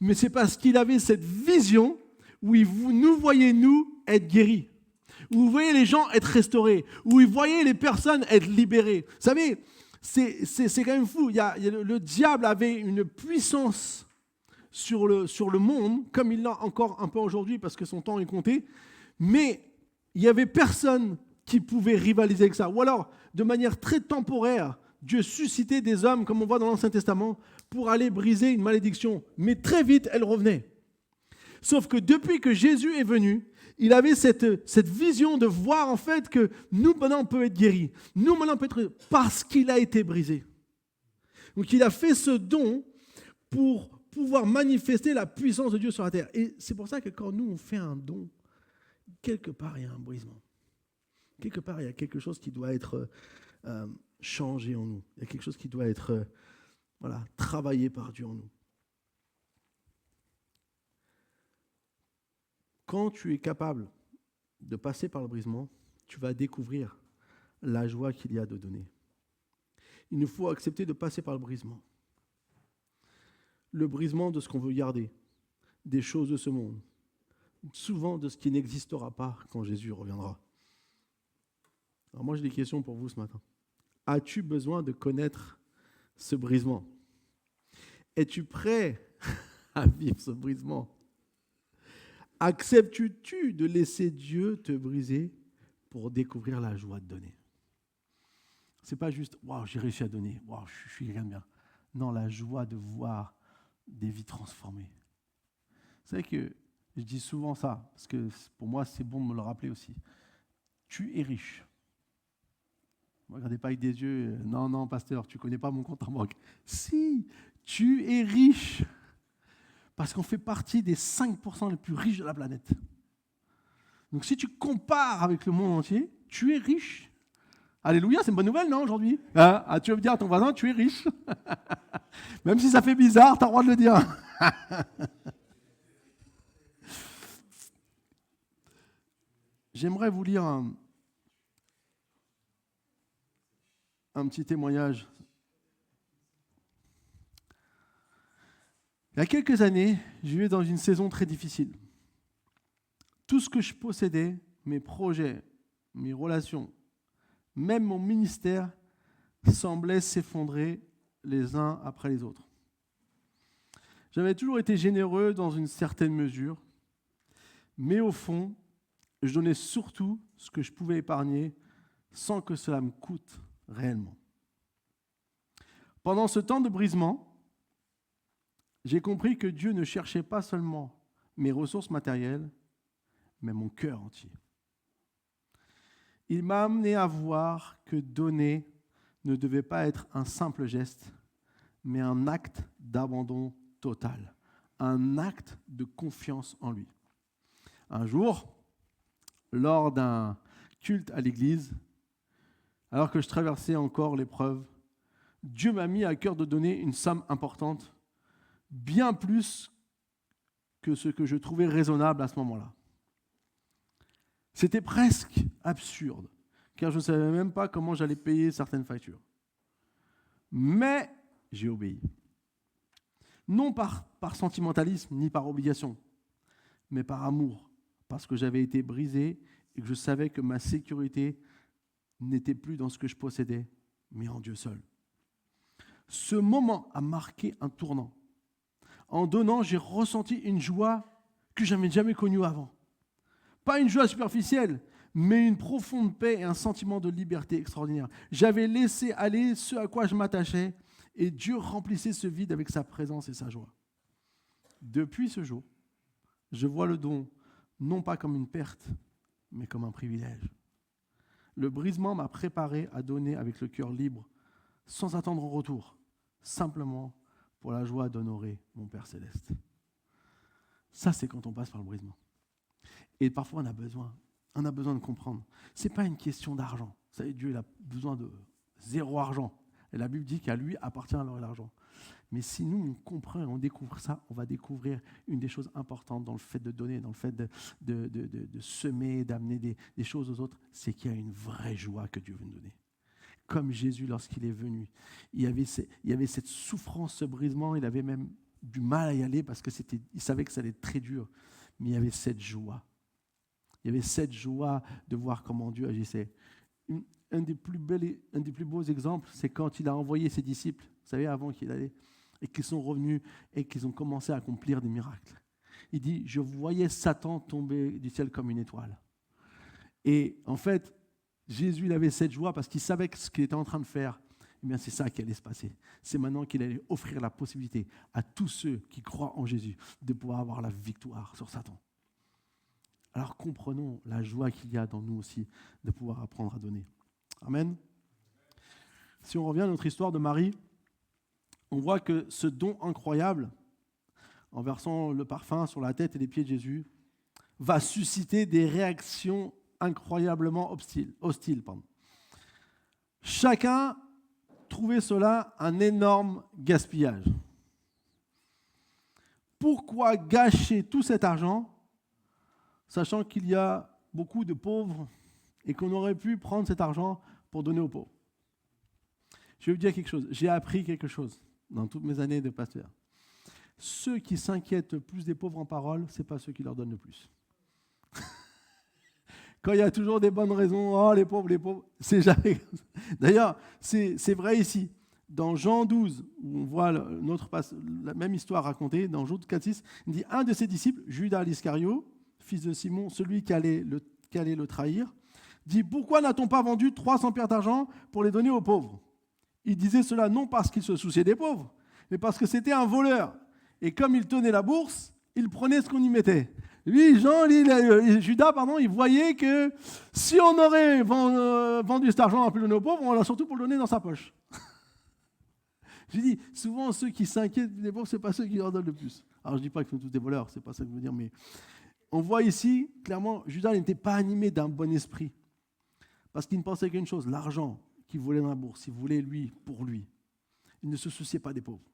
mais c'est parce qu'il avait cette vision où il nous voyait, nous, être guéris, où vous voyez les gens être restaurés, où il voyait les personnes être libérées. Vous savez, c'est quand même fou. Le diable avait une puissance sur le monde, comme il l'a encore un peu aujourd'hui parce que son temps est compté, mais il n'y avait personne qui pouvait rivaliser avec ça. Ou alors, de manière très temporaire, Dieu suscitait des hommes, comme on voit dans l'Ancien Testament, pour aller briser une malédiction. Mais très vite, elle revenait. Sauf que depuis que Jésus est venu, il avait cette vision de voir en fait que nous, maintenant, on peut être guéris. Nous, maintenant, on peut être parce qu'il a été brisé. Donc, il a fait ce don pour pouvoir manifester la puissance de Dieu sur la terre. Et c'est pour ça que quand nous, on fait un don, quelque part, il y a un brisement. Quelque part, il y a quelque chose qui doit être changé en nous. Il y a quelque chose qui doit être travaillé par Dieu en nous. Quand tu es capable de passer par le brisement, tu vas découvrir la joie qu'il y a de donner. Il nous faut accepter de passer par le brisement. Le brisement de ce qu'on veut garder, des choses de ce monde, souvent de ce qui n'existera pas quand Jésus reviendra. Alors moi, j'ai des questions pour vous ce matin. As-tu besoin de connaître ce brisement? Es-tu prêt à vivre ce brisement? Acceptes-tu de laisser Dieu te briser pour découvrir la joie de donner? Ce n'est pas juste « Waouh, j'ai réussi à donner, waouh, je suis quelqu'un de bien ». Non, la joie de voir des vies transformées. Vous savez que je dis souvent ça, parce que pour moi, c'est bon de me le rappeler aussi. Tu es riche. Ne me regardez pas avec des yeux « Non, pasteur, tu ne connais pas mon compte en banque ». Si, tu es riche. Parce qu'on fait partie des 5% les plus riches de la planète. Donc si tu compares avec le monde entier, tu es riche. Alléluia, c'est une bonne nouvelle, non, aujourd'hui? Tu veux dire à ton voisin, tu es riche. Même si ça fait bizarre, tu as le droit de le dire. J'aimerais vous lire un petit témoignage. Il y a quelques années, je vivais dans une saison très difficile. Tout ce que je possédais, mes projets, mes relations, même mon ministère, semblaient s'effondrer les uns après les autres. J'avais toujours été généreux dans une certaine mesure, mais au fond, je donnais surtout ce que je pouvais épargner sans que cela me coûte réellement. Pendant ce temps de brisement, j'ai compris que Dieu ne cherchait pas seulement mes ressources matérielles, mais mon cœur entier. Il m'a amené à voir que donner ne devait pas être un simple geste, mais un acte d'abandon total, un acte de confiance en lui. Un jour, lors d'un culte à l'église, alors que je traversais encore l'épreuve, Dieu m'a mis à cœur de donner une somme importante, bien plus que ce que je trouvais raisonnable à ce moment-là. C'était presque absurde, car je ne savais même pas comment j'allais payer certaines factures. Mais j'ai obéi. Non par sentimentalisme ni par obligation, mais par amour, parce que j'avais été brisé et que je savais que ma sécurité n'était plus dans ce que je possédais, mais en Dieu seul. Ce moment a marqué un tournant. En donnant, j'ai ressenti une joie que je n'avais jamais connue avant. Pas une joie superficielle, mais une profonde paix et un sentiment de liberté extraordinaire. J'avais laissé aller ce à quoi je m'attachais et Dieu remplissait ce vide avec sa présence et sa joie. Depuis ce jour, je vois le don non pas comme une perte, mais comme un privilège. Le brisement m'a préparé à donner avec le cœur libre, sans attendre en retour, simplement pour la joie d'honorer mon Père Céleste. Ça, c'est quand on passe par le brisement. Et parfois, on a besoin de comprendre. Ce n'est pas une question d'argent. Vous savez, Dieu il a besoin de zéro argent. Et la Bible dit qu'à lui appartient alors l'argent. Mais si nous, on comprend et on découvre ça, on va découvrir une des choses importantes dans le fait de donner, dans le fait de semer, d'amener des choses aux autres, c'est qu'il y a une vraie joie que Dieu veut nous donner. Comme Jésus, lorsqu'il est venu, il y avait cette souffrance, ce brisement, il avait même du mal à y aller parce qu'il savait que ça allait être très dur. Mais il y avait cette joie. Il y avait cette joie de voir comment Dieu agissait. Un des plus beaux exemples, c'est quand il a envoyé ses disciples, vous savez, avant qu'il allait, et qu'ils sont revenus et qu'ils ont commencé à accomplir des miracles. Il dit, je voyais Satan tomber du ciel comme une étoile. Et en fait, Jésus il avait cette joie parce qu'il savait que ce qu'il était en train de faire, eh bien, c'est ça qui allait se passer. C'est maintenant qu'il allait offrir la possibilité à tous ceux qui croient en Jésus de pouvoir avoir la victoire sur Satan. Alors comprenons la joie qu'il y a dans nous aussi de pouvoir apprendre à donner. Amen. Si on revient à notre histoire de Marie, on voit que ce don incroyable, en versant le parfum sur la tête et les pieds de Jésus, va susciter des réactions incroyablement hostiles. Chacun trouvait cela un énorme gaspillage. Pourquoi gâcher tout cet argent, sachant qu'il y a beaucoup de pauvres et qu'on aurait pu prendre cet argent pour donner aux pauvres? Je vais vous dire quelque chose. J'ai appris quelque chose dans toutes mes années de pasteur. Ceux qui s'inquiètent le plus des pauvres en parole, ce n'est pas ceux qui leur donnent le plus. Quand il y a toujours des bonnes raisons, oh les pauvres, c'est jamais. D'ailleurs, c'est vrai ici. Dans Jean 12, où on voit la même histoire racontée, dans Jean 4,6, il dit un de ses disciples, Judas l'Iscario, fils de Simon, celui qui allait le trahir, dit « Pourquoi n'a-t-on pas vendu 300 pierres d'argent pour les donner aux pauvres ?» Il disait cela non parce qu'il se souciait des pauvres, mais parce que c'était un voleur. Et comme il tenait la bourse, il prenait ce qu'on y mettait. Lui, Judas, il voyait que si on aurait vendu cet argent à plus de nos pauvres, on l'a surtout pour le donner dans sa poche. Je dis, souvent ceux qui s'inquiètent des pauvres, ce n'est pas ceux qui leur donnent le plus. Alors je ne dis pas qu'ils sont tous des voleurs, ce n'est pas ça que je veux dire, mais on voit ici, clairement, Judas n'était pas animé d'un bon esprit. Parce qu'il ne pensait qu'une chose, l'argent qu'il voulait dans la bourse, il voulait lui, pour lui. Il ne se souciait pas des pauvres.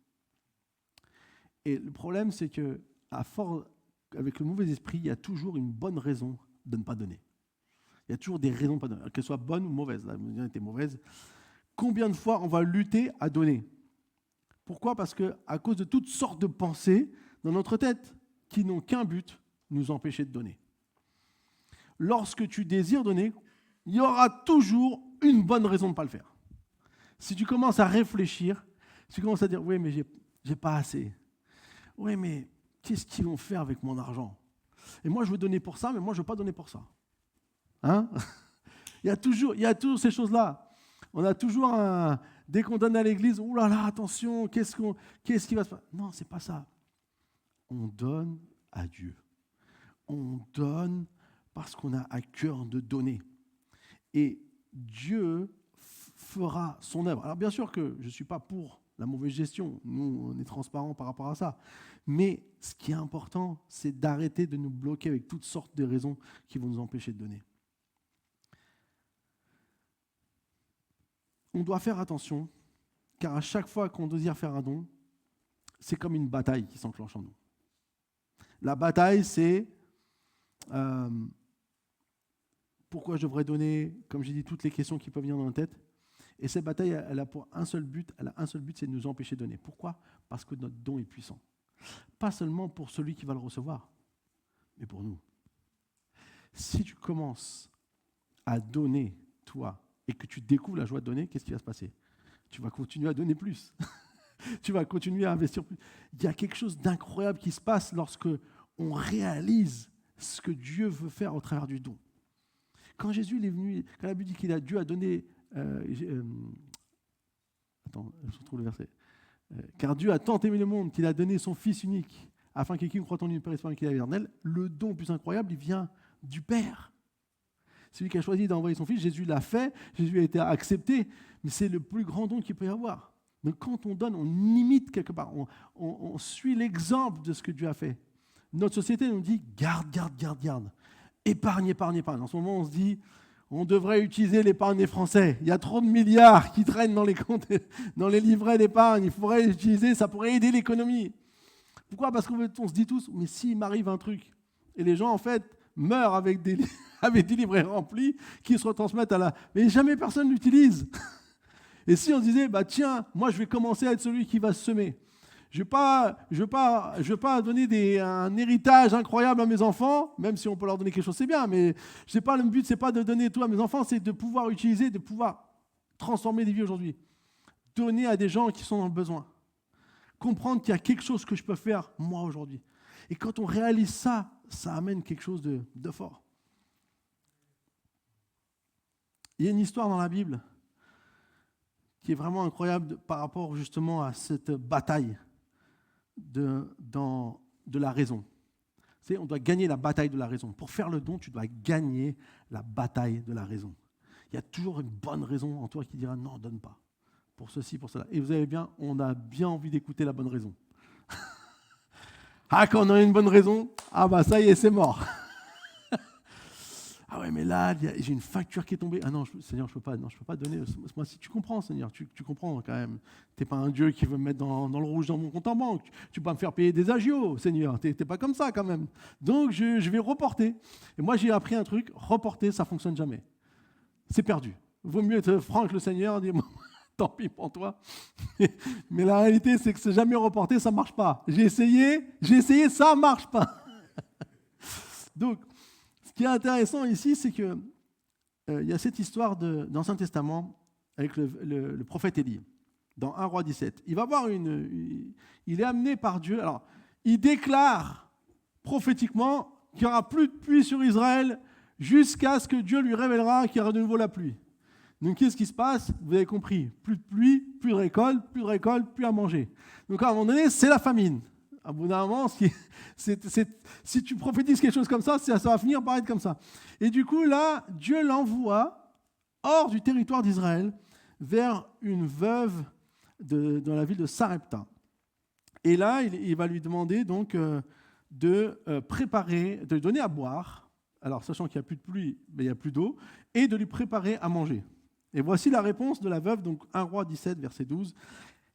Et le problème, c'est que, avec le mauvais esprit, il y a toujours une bonne raison de ne pas donner. Il y a toujours des raisons de ne pas donner, qu'elles soient bonnes ou mauvaises. La mesure était mauvaise. Combien de fois on va lutter à donner? Pourquoi? Parce qu'à cause de toutes sortes de pensées dans notre tête qui n'ont qu'un but, nous empêcher de donner. Lorsque tu désires donner, il y aura toujours une bonne raison de ne pas le faire. Si tu commences à réfléchir, si tu commences à dire « oui, mais j'ai pas assez », Oui, mais qu'est-ce qu'ils vont faire avec mon argent? Et moi, je veux donner pour ça, mais moi, je ne veux pas donner pour ça. Hein? Il y a toujours ces choses-là. On a toujours dès qu'on donne à l'église, oh là là, attention, qu'est-ce qui va se passer? Non, c'est pas ça. On donne à Dieu. On donne parce qu'on a à cœur de donner. Et Dieu fera son œuvre. Alors bien sûr que je ne suis pas pour la mauvaise gestion. Nous, on est transparent par rapport à ça. Mais ce qui est important, c'est d'arrêter de nous bloquer avec toutes sortes de raisons qui vont nous empêcher de donner. On doit faire attention, car à chaque fois qu'on désire faire un don, c'est comme une bataille qui s'enclenche en nous. La bataille, c'est pourquoi je devrais donner, comme j'ai dit, toutes les questions qui peuvent venir dans la tête. Et cette bataille, elle a un seul but, c'est de nous empêcher de donner. Pourquoi? Parce que notre don est puissant. Pas seulement pour celui qui va le recevoir, mais pour nous. Si tu commences à donner, toi, et que tu découvres la joie de donner, qu'est-ce qui va se passer? Tu vas continuer à donner plus. Tu vas continuer à investir plus. Il y a quelque chose d'incroyable qui se passe lorsque on réalise ce que Dieu veut faire au travers du don. Quand Jésus est venu, quand la Bible dit qu'il a Dieu a donné... attends, je retrouve le verset. Car Dieu a tant aimé le monde qu'il a donné son Fils unique, afin que quiconque croit en lui ne périsse pas mais qu'il ait la vie éternelle. Le don le plus incroyable, il vient du Père. C'est lui qui a choisi d'envoyer son Fils. Jésus l'a fait, Jésus a été accepté, mais c'est le plus grand don qu'il peut y avoir. Donc quand on donne, on imite quelque part, on suit l'exemple de ce que Dieu a fait. Notre société nous dit garde. Épargne. En ce moment, on se dit, on devrait utiliser l'épargne des Français. Il y a trop de milliards qui traînent dans les comptes, dans les livrets d'épargne. Il faudrait l'utiliser, ça pourrait aider l'économie. Pourquoi? Parce qu'on se dit tous, mais s'il m'arrive un truc, et les gens, en fait, meurent avec des livrets remplis qui se retransmettent à la... Mais jamais personne l'utilise. Et si on se disait, tiens, moi je vais commencer à être celui qui va se semer. Je ne veux pas donner un héritage incroyable à mes enfants, même si on peut leur donner quelque chose, c'est bien, mais le but, ce n'est pas de donner tout à mes enfants, c'est de pouvoir utiliser, de pouvoir transformer des vies aujourd'hui. Donner à des gens qui sont dans le besoin. Comprendre qu'il y a quelque chose que je peux faire, moi, aujourd'hui. Et quand on réalise ça, ça amène quelque chose de fort. Il y a une histoire dans la Bible qui est vraiment incroyable par rapport justement à cette bataille de la raison. Tu sais, on doit gagner la bataille de la raison. Pour faire le don, tu dois gagner la bataille de la raison. Il y a toujours une bonne raison en toi qui dira non, donne pas. Pour ceci, pour cela. Et vous avez bien, on a bien envie d'écouter la bonne raison. Ah, quand on a une bonne raison, ça y est, c'est mort. Ah ouais, mais là, j'ai une facture qui est tombée. Ah non, Seigneur, je peux pas donner. Moi, si tu comprends, Seigneur, tu comprends quand même. Tu n'es pas un Dieu qui veut me mettre dans le rouge dans mon compte en banque. Tu ne peux pas me faire payer des agios, Seigneur. Tu n'es pas comme ça quand même. Donc, je vais reporter. Et moi, j'ai appris un truc, reporter, ça ne fonctionne jamais. C'est perdu. Vaut mieux être franc avec le Seigneur, dire, tant pis pour toi. Mais la réalité, c'est que c'est jamais reporté, ça ne marche pas. J'ai essayé, ça ne marche pas. Donc, ce qui est intéressant ici, c'est qu'il y a cette histoire dans l'Ancien Testament avec le prophète Élie, dans 1 Roi 17. Il va voir il est amené par Dieu. Alors, il déclare prophétiquement qu'il n'y aura plus de pluie sur Israël jusqu'à ce que Dieu lui révélera qu'il y aura de nouveau la pluie. Donc, qu'est-ce qui se passe? Vous avez compris, plus de pluie, plus de récolte, plus à manger. Donc, à un moment donné, c'est la famine. À bout d'un moment, si tu prophétises quelque chose comme ça, ça va finir par être comme ça. Et du coup, là, Dieu l'envoie hors du territoire d'Israël vers une veuve dans la ville de Sarepta. Et là, il va lui demander donc de préparer, de lui donner à boire, alors sachant qu'il n'y a plus de pluie, mais il n'y a plus d'eau, et de lui préparer à manger. Et voici la réponse de la veuve, donc 1 Roi 17, verset 12.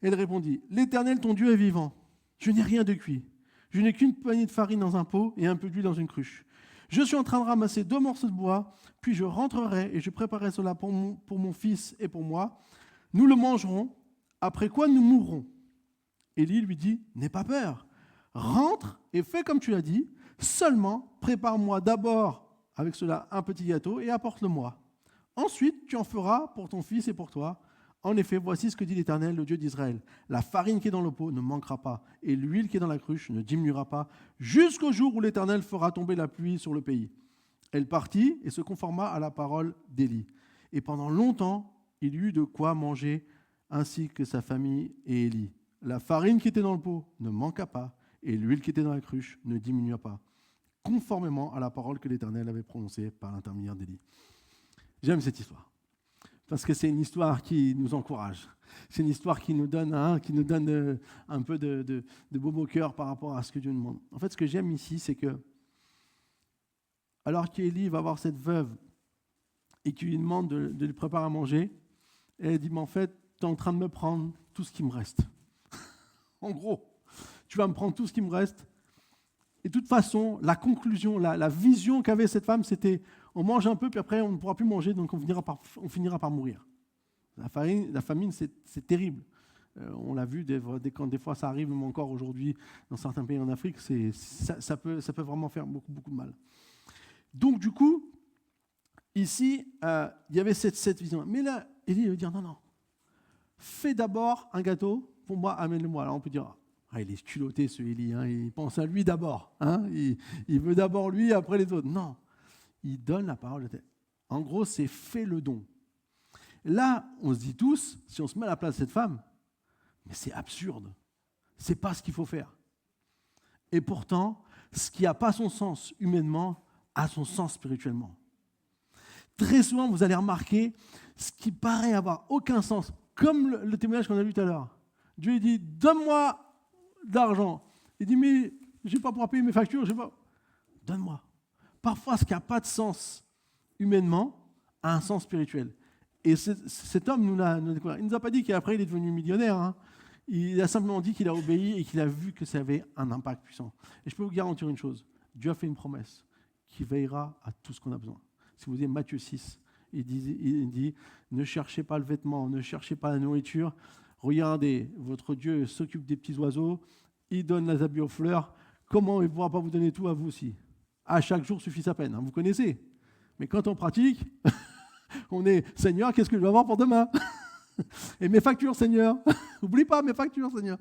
Elle répondit, « L'Éternel, ton Dieu, est vivant. Je n'ai rien de cuit. Je n'ai qu'une poignée de farine dans un pot et un peu d'huile dans une cruche. Je suis en train de ramasser 2 morceaux de bois, puis je rentrerai et je préparerai cela pour mon fils et pour moi. Nous le mangerons, après quoi nous mourrons. » Élie lui dit, « N'aie pas peur. Rentre et fais comme tu l'as dit. Seulement, prépare-moi d'abord avec cela un petit gâteau et apporte-le-moi. Ensuite, tu en feras pour ton fils et pour toi. En effet, voici ce que dit l'Éternel, le Dieu d'Israël. La farine qui est dans le pot ne manquera pas, et l'huile qui est dans la cruche ne diminuera pas, jusqu'au jour où l'Éternel fera tomber la pluie sur le pays. Elle partit et se conforma à la parole d'Élie. Et pendant longtemps, il y eut de quoi manger, ainsi que sa famille et Élie. La farine qui était dans le pot ne manqua pas, et l'huile qui était dans la cruche ne diminua pas, conformément à la parole que l'Éternel avait prononcée par l'intermédiaire d'Élie. J'aime cette histoire, parce que c'est une histoire qui nous encourage. C'est une histoire qui nous donne un peu de baume au cœur par rapport à ce que Dieu nous demande. En fait, ce que j'aime ici, c'est que, alors qu'Élie va voir cette veuve et qu'il lui demande de lui préparer à manger, elle dit, mais en fait, tu es en train de me prendre tout ce qui me reste. En gros, tu vas me prendre tout ce qui me reste. Et de toute façon, la conclusion, la vision qu'avait cette femme, c'était on mange un peu, puis après on ne pourra plus manger, donc on finira par mourir. La famine, c'est terrible. On l'a vu, des fois ça arrive, même encore aujourd'hui, dans certains pays en Afrique, ça peut vraiment faire beaucoup, beaucoup de mal. Donc du coup, ici, il y avait cette vision. Mais là, Élie veut dire non, fais d'abord un gâteau pour moi, amène-le-moi. Alors on peut dire, il est culotté ce Élie, hein, il pense à lui d'abord. Hein, il veut d'abord lui, après les autres. Non, il donne la parole de Dieu. En gros, c'est fais le don. Là, on se dit tous, si on se met à la place de cette femme, mais c'est absurde. C'est pas ce qu'il faut faire. Et pourtant, ce qui n'a pas son sens humainement a son sens spirituellement. Très souvent, vous allez remarquer ce qui paraît avoir aucun sens, comme le témoignage qu'on a lu tout à l'heure. Dieu dit, donne-moi de l'argent. Il dit, mais je n'ai pas pour payer mes factures, donne-moi. Parfois, ce qui n'a pas de sens humainement a un sens spirituel. Et cet homme nous l'a découvert. Il ne nous a pas dit qu'après il est devenu millionnaire. Hein. Il a simplement dit qu'il a obéi et qu'il a vu que ça avait un impact puissant. Et je peux vous garantir une chose, Dieu a fait une promesse qui veillera à tout ce qu'on a besoin. Si vous lisez Matthieu 6, il dit, ne cherchez pas le vêtement, ne cherchez pas la nourriture. Regardez, votre Dieu s'occupe des petits oiseaux, il donne les habits aux fleurs. Comment il ne pourra pas vous donner tout à vous aussi? À chaque jour suffit sa peine, hein, vous connaissez. Mais quand on pratique, on est « Seigneur, qu'est-ce que je vais avoir pour demain ?» Et mes factures, Seigneur. N'oublie pas mes factures, Seigneur.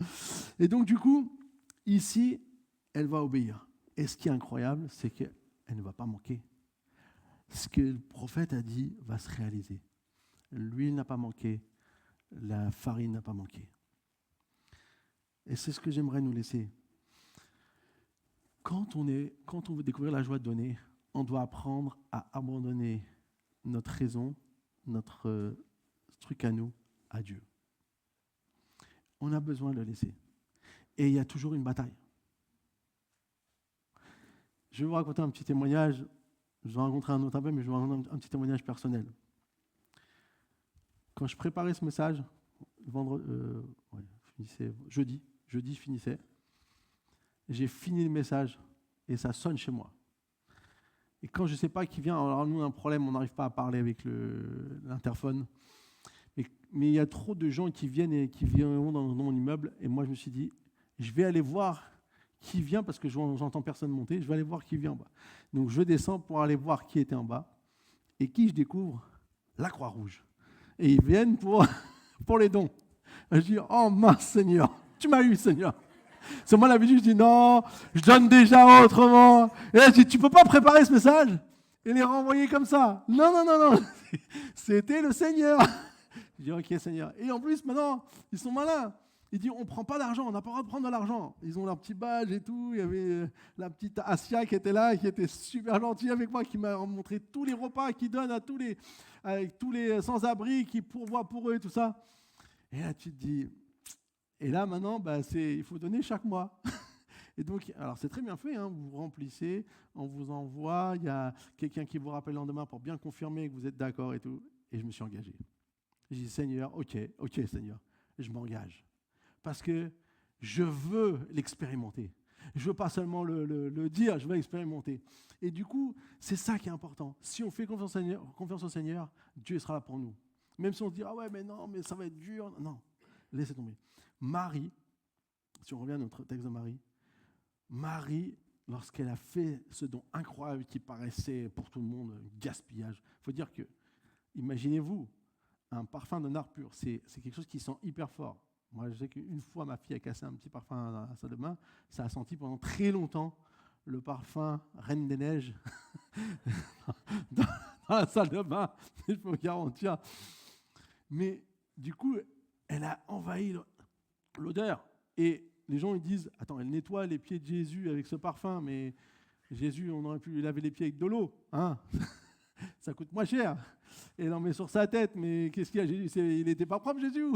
Et donc, du coup, ici, elle va obéir. Et ce qui est incroyable, c'est qu'elle ne va pas manquer. Ce que le prophète a dit va se réaliser. L'huile n'a pas manqué, la farine n'a pas manqué. Et c'est ce que j'aimerais nous laisser. Quand on veut découvrir la joie de donner, on doit apprendre à abandonner notre raison, notre truc à nous, à Dieu. On a besoin de le laisser. Et il y a toujours une bataille. Je vais vous raconter un petit témoignage. Je vais rencontrer un autre appel, mais je vais vous raconter un petit témoignage personnel. Quand je préparais ce message, jeudi, je finissais. J'ai fini le message et ça sonne chez moi. Et quand je ne sais pas qui vient, alors nous on a un problème, on n'arrive pas à parler avec l'interphone. Mais il y a trop de gens qui viennent et qui viendront dans mon immeuble. Et moi je me suis dit, je vais aller voir qui vient parce que j'entends personne monter. Je vais aller voir qui vient en bas. Donc je descends pour aller voir qui était en bas. Et qui je découvre? La Croix-Rouge. Et ils viennent pour les dons. Je dis, oh mince Seigneur, tu m'as eu Seigneur. C'est moi l'habitude, je dis non, je donne déjà autrement. Et là, je dis, tu ne peux pas préparer ce message et les renvoyer comme ça. Non. C'était le Seigneur. Je dis, ok Seigneur. Et en plus, maintenant, ils sont malins. Ils disent, on ne prend pas d'argent, on n'a pas le droit de prendre de l'argent. Ils ont leur petit badge et tout. Il y avait la petite Asia qui était là, qui était super gentille avec moi, qui m'a montré tous les repas qu'ils donnent à tous les sans-abri, qui pourvoient pour eux et tout ça. Et là, tu te dis... Et là, maintenant, il faut donner chaque mois. Et donc, alors c'est très bien fait, hein, vous remplissez, on vous envoie, il y a quelqu'un qui vous rappelle le lendemain pour bien confirmer que vous êtes d'accord et tout. Et je me suis engagé. J'ai dit, Seigneur, ok, Seigneur, je m'engage. Parce que je veux l'expérimenter. Je ne veux pas seulement le dire, je veux l'expérimenter. Et du coup, c'est ça qui est important. Si on fait confiance au Seigneur, Dieu sera là pour nous. Même si on se dit, ah ouais, mais non, mais ça va être dur. Non, laissez tomber. Marie, si on revient à notre texte de Marie, lorsqu'elle a fait ce don incroyable qui paraissait pour tout le monde gaspillage, il faut dire que, imaginez-vous, un parfum de nard pur, c'est quelque chose qui sent hyper fort. Moi, je sais qu'une fois, ma fille a cassé un petit parfum dans la salle de bain. Ça a senti pendant très longtemps le parfum Reine des Neiges dans la salle de bain, je peux vous garantir. Mais du coup, elle a envahi l'odeur. Et les gens ils disent, attends, elle nettoie les pieds de Jésus avec ce parfum, mais Jésus, on aurait pu lui laver les pieds avec de l'eau. Hein. Ça coûte moins cher. Et elle en met sur sa tête, mais qu'est-ce qu'il y a, Jésus? Il n'était pas propre, Jésus?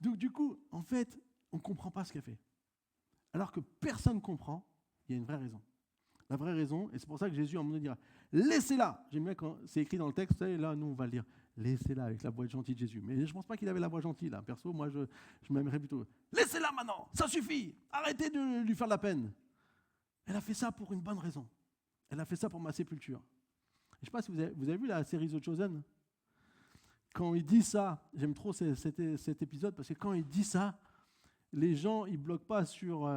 Donc du coup, en fait, on ne comprend pas ce qu'elle fait. Alors que personne ne comprend, il y a une vraie raison. La vraie raison, et c'est pour ça que Jésus, à un moment donné, dira « Laissez-la ». J'aime bien quand c'est écrit dans le texte, et là, nous, on va le dire « Laissez-la » avec la voix gentille de Jésus. Mais je ne pense pas qu'il avait la voix gentille, là. Perso, moi, je m'aimerais plutôt « Laissez-la maintenant, ça suffit, arrêtez de lui faire de la peine ». Elle a fait ça pour une bonne raison. Elle a fait ça pour ma sépulture. Je ne sais pas si vous avez vu la série The Chosen. Quand il dit ça, j'aime trop cet épisode, parce que quand il dit ça, les gens, ils ne bloquent pas sur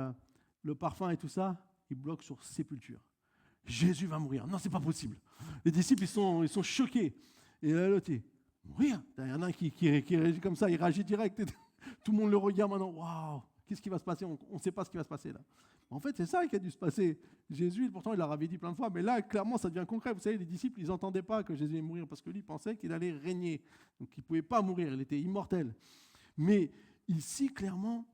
le parfum et tout ça, ils bloquent sur sépulture. Jésus va mourir. Non, c'est pas possible. Les disciples, ils sont choqués. Et là, l'autre, mourir. Il y en a un qui réagit comme ça, il réagit direct. Tout le monde le regarde maintenant. Waouh, qu'est-ce qui va se passer? On ne sait pas ce qui va se passer là. En fait, c'est ça qui a dû se passer. Jésus, pourtant, il l'avait dit plein de fois, mais là, clairement, ça devient concret. Vous savez, les disciples, ils n'entendaient pas que Jésus allait mourir parce que lui, il pensait qu'il allait régner. Donc, il ne pouvait pas mourir, il était immortel. Mais ici, clairement,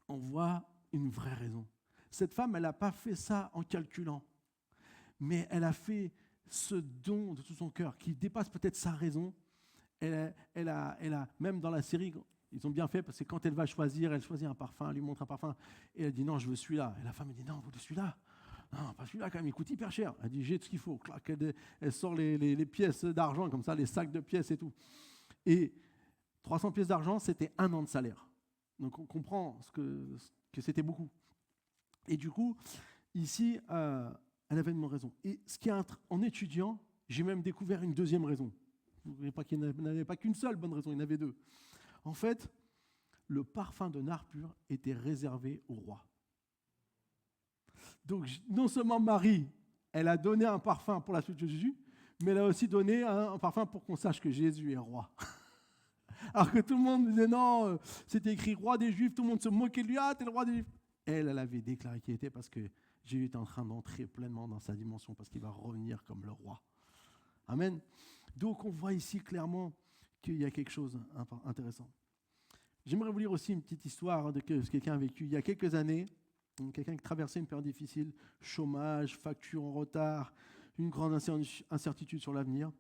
on voit une vraie raison. Cette femme, elle n'a pas fait ça en calculant, mais elle a fait ce don de tout son cœur qui dépasse peut-être sa raison. Elle a, même dans la série, ils ont bien fait parce que quand elle va choisir, elle choisit un parfum, elle lui montre un parfum et elle dit non, je veux celui-là. Et la femme elle dit non, vous voulez celui-là? Non, pas celui-là quand même, il coûte hyper cher. Elle dit j'ai tout ce qu'il faut. Clac, elle sort les pièces d'argent comme ça, les sacs de pièces et tout. Et 300 pièces d'argent, c'était 1 an de salaire. Donc on comprend que c'était beaucoup. Et du coup, ici, elle avait une bonne raison. Et ce qui est en étudiant, j'ai même découvert une deuxième raison. Vous ne voyez pas qu'il n'avait pas qu'une seule bonne raison, il y en avait 2. En fait, le parfum de nard pur était réservé au roi. Donc, non seulement Marie, elle a donné un parfum pour la suite de Jésus, mais elle a aussi donné un parfum pour qu'on sache que Jésus est roi. Alors que tout le monde disait non, c'était écrit roi des Juifs, tout le monde se moquait de lui, ah, t'es le roi des Juifs. Elle avait déclaré qu'il était parce que Jésus est en train d'entrer pleinement dans sa dimension parce qu'il va revenir comme le roi. Amen. Donc, on voit ici clairement qu'il y a quelque chose d'intéressant. J'aimerais vous lire aussi une petite histoire de quelqu'un a vécu il y a quelques années, quelqu'un qui traversait une période difficile, chômage, facture en retard, une grande incertitude sur l'avenir.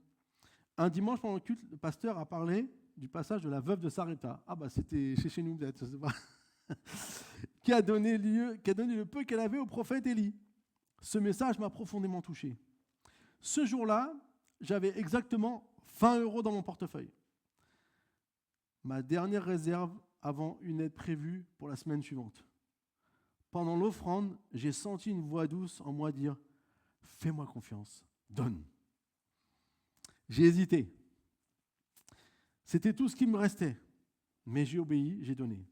Un dimanche pendant le culte, le pasteur a parlé du passage de la veuve de Sarepta. Ah bah c'était chez nous peut-être, je sais pas. qui a donné le peu qu'elle avait au prophète Élie. Ce message m'a profondément touché. Ce jour-là, j'avais exactement 20 € dans mon portefeuille. Ma dernière réserve avant une aide prévue pour la semaine suivante. Pendant l'offrande, j'ai senti une voix douce en moi dire « Fais-moi confiance, donne ». J'ai hésité. C'était tout ce qui me restait, mais j'ai obéi, j'ai donné.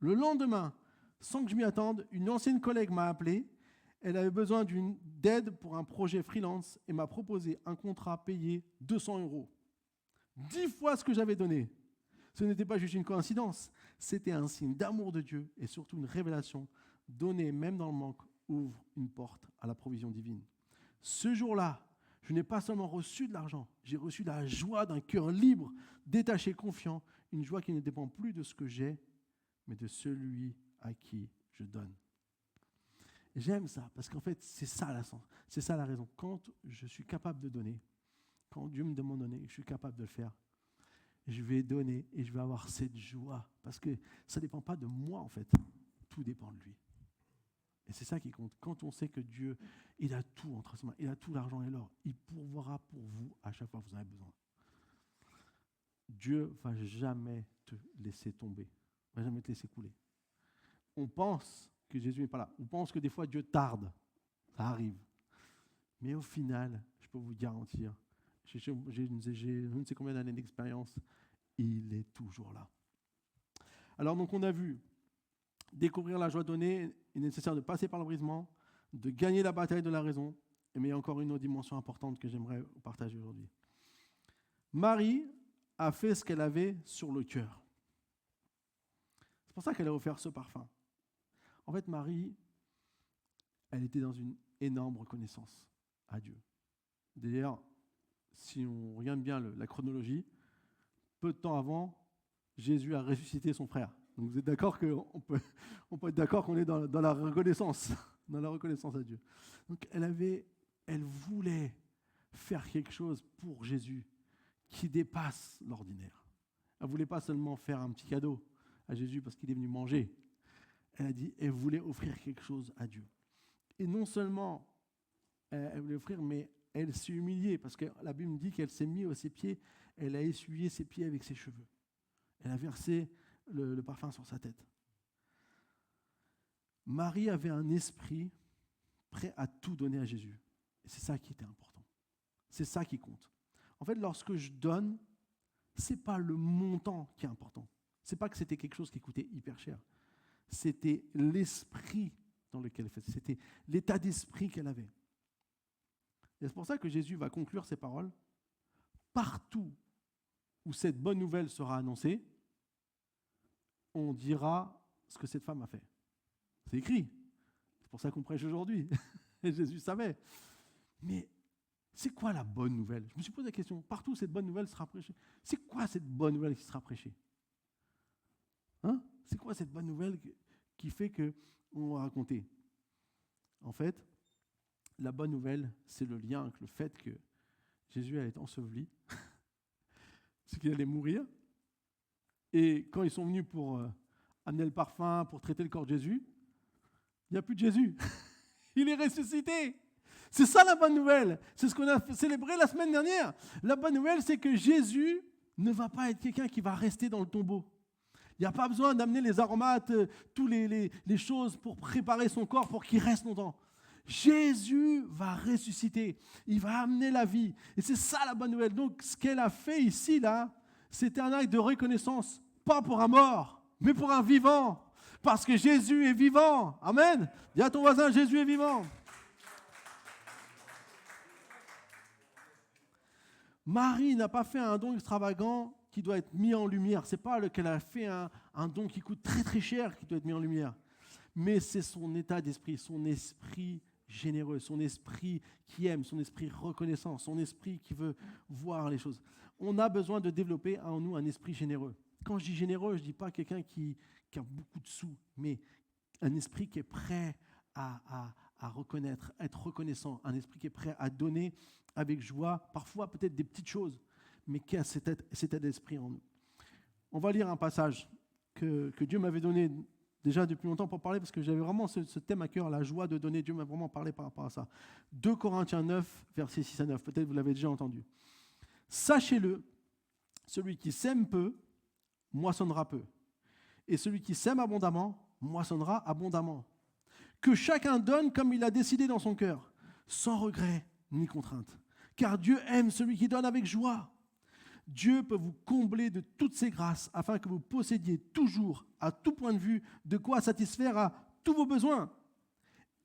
Le lendemain, sans que je m'y attende, une ancienne collègue m'a appelé. Elle avait besoin d'aide pour un projet freelance et m'a proposé un contrat payé 200 €. 10 fois ce que j'avais donné. Ce n'était pas juste une coïncidence, c'était un signe d'amour de Dieu et surtout une révélation. Donner, même dans le manque, ouvre une porte à la provision divine. Ce jour-là, je n'ai pas seulement reçu de l'argent, j'ai reçu la joie d'un cœur libre, détaché, confiant, une joie qui ne dépend plus de ce que j'ai, mais de celui à qui je donne. J'aime ça, parce qu'en fait, c'est ça la raison. Quand je suis capable de donner, quand Dieu me demande de donner, je suis capable de le faire, je vais donner et je vais avoir cette joie. Parce que ça ne dépend pas de moi, en fait. Tout dépend de lui. Et c'est ça qui compte. Quand on sait que Dieu, il a tout entre ses mains, il a tout l'argent et l'or, il pourvoira pour vous à chaque fois que vous en avez besoin. Dieu ne va jamais te laisser tomber, ne va jamais te laisser couler. On pense que Jésus n'est pas là. On pense que des fois Dieu tarde. Ça arrive. Mais au final, je peux vous garantir, j'ai je ne sais combien d'années d'expérience, il est toujours là. Alors donc on a vu, découvrir la joie donnée, il est nécessaire de passer par le brisement, de gagner la bataille de la raison, mais il y a encore une autre dimension importante que j'aimerais partager aujourd'hui. Marie a fait ce qu'elle avait sur le cœur. C'est pour ça qu'elle a offert ce parfum. En fait, Marie, elle était dans une énorme reconnaissance à Dieu. D'ailleurs, si on regarde bien la chronologie, peu de temps avant, Jésus a ressuscité son frère. Donc vous êtes d'accord qu'on peut être d'accord qu'on est dans la reconnaissance, dans la reconnaissance à Dieu. Donc elle voulait faire quelque chose pour Jésus qui dépasse l'ordinaire. Elle ne voulait pas seulement faire un petit cadeau à Jésus parce qu'il est venu manger. Elle voulait offrir quelque chose à Dieu. Et non seulement elle voulait offrir, mais elle s'est humiliée parce que la Bible dit qu'elle s'est mise à ses pieds, elle a essuyé ses pieds avec ses cheveux. Elle a versé le parfum sur sa tête. Marie avait un esprit prêt à tout donner à Jésus. Et c'est ça qui était important. C'est ça qui compte. En fait, lorsque je donne, ce n'est pas le montant qui est important. Ce n'est pas que c'était quelque chose qui coûtait hyper cher. C'était l'esprit dans lequel elle faisait. C'était l'état d'esprit qu'elle avait. Et c'est pour ça que Jésus va conclure ces paroles. Partout où cette bonne nouvelle sera annoncée, on dira ce que cette femme a fait. C'est écrit. C'est pour ça qu'on prêche aujourd'hui. Et Jésus savait. Mais c'est quoi la bonne nouvelle? Je me suis posé la question. Partout où cette bonne nouvelle sera prêchée, c'est quoi cette bonne nouvelle qui sera prêchée? C'est quoi cette bonne nouvelle qui fait qu'on va raconter? En fait, la bonne nouvelle, c'est le lien avec le fait que Jésus allait être enseveli, c'est qu'il allait mourir. Et quand ils sont venus pour amener le parfum, pour traiter le corps de Jésus, il n'y a plus de Jésus. Il est ressuscité. C'est ça la bonne nouvelle. C'est ce qu'on a célébré la semaine dernière. La bonne nouvelle, c'est que Jésus ne va pas être quelqu'un qui va rester dans le tombeau. Il n'y a pas besoin d'amener les aromates, toutes les choses pour préparer son corps pour qu'il reste longtemps. Jésus va ressusciter. Il va amener la vie. Et c'est ça la bonne nouvelle. Donc, ce qu'elle a fait ici, là, c'était un acte de reconnaissance. Pas pour un mort, mais pour un vivant. Parce que Jésus est vivant. Amen. Dis à ton voisin, Jésus est vivant. Marie n'a pas fait un don extravagant qui doit être mis en lumière. Ce n'est pas qu'elle a fait un don qui coûte très très cher qui doit être mis en lumière. Mais c'est son état d'esprit, son esprit généreux, son esprit qui aime, son esprit reconnaissant, son esprit qui veut voir les choses. On a besoin de développer en nous un esprit généreux. Quand je dis généreux, je ne dis pas quelqu'un qui a beaucoup de sous, mais un esprit qui est prêt à reconnaître, à être reconnaissant, un esprit qui est prêt à donner avec joie, parfois peut-être des petites choses, mais qui a cet état d'esprit en nous. On va lire un passage que Dieu m'avait donné déjà depuis longtemps pour parler, parce que j'avais vraiment ce thème à cœur, la joie de donner. Dieu m'a vraiment parlé par rapport à ça. 2 Corinthiens 9, versets 6 à 9. Peut-être vous l'avez déjà entendu. Sachez-le, celui qui sème peu, moissonnera peu. Et celui qui sème abondamment, moissonnera abondamment. Que chacun donne comme il a décidé dans son cœur, sans regret ni contrainte. Car Dieu aime celui qui donne avec joie. Dieu peut vous combler de toutes ses grâces afin que vous possédiez toujours, à tout point de vue, de quoi satisfaire à tous vos besoins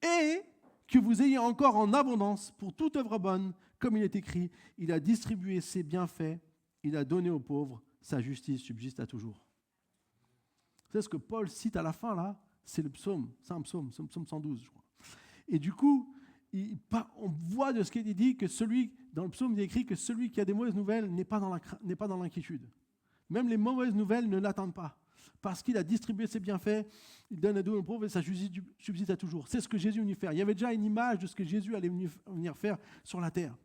et que vous ayez encore en abondance pour toute œuvre bonne, comme il est écrit, il a distribué ses bienfaits, il a donné aux pauvres, sa justice subsiste à toujours. C'est ce que Paul cite à la fin là, c'est le psaume, c'est un psaume 112 je crois. Et du coup, on voit de ce qu'il dit que dans le psaume, il est écrit que celui qui a des mauvaises nouvelles n'est pas dans l'inquiétude. Même les mauvaises nouvelles ne l'attendent pas. Parce qu'il a distribué ses bienfaits, il donne à dos aux pauvres et sa justice subsiste à toujours. C'est ce que Jésus est venu faire. Il y avait déjà une image de ce que Jésus allait venir faire sur la terre.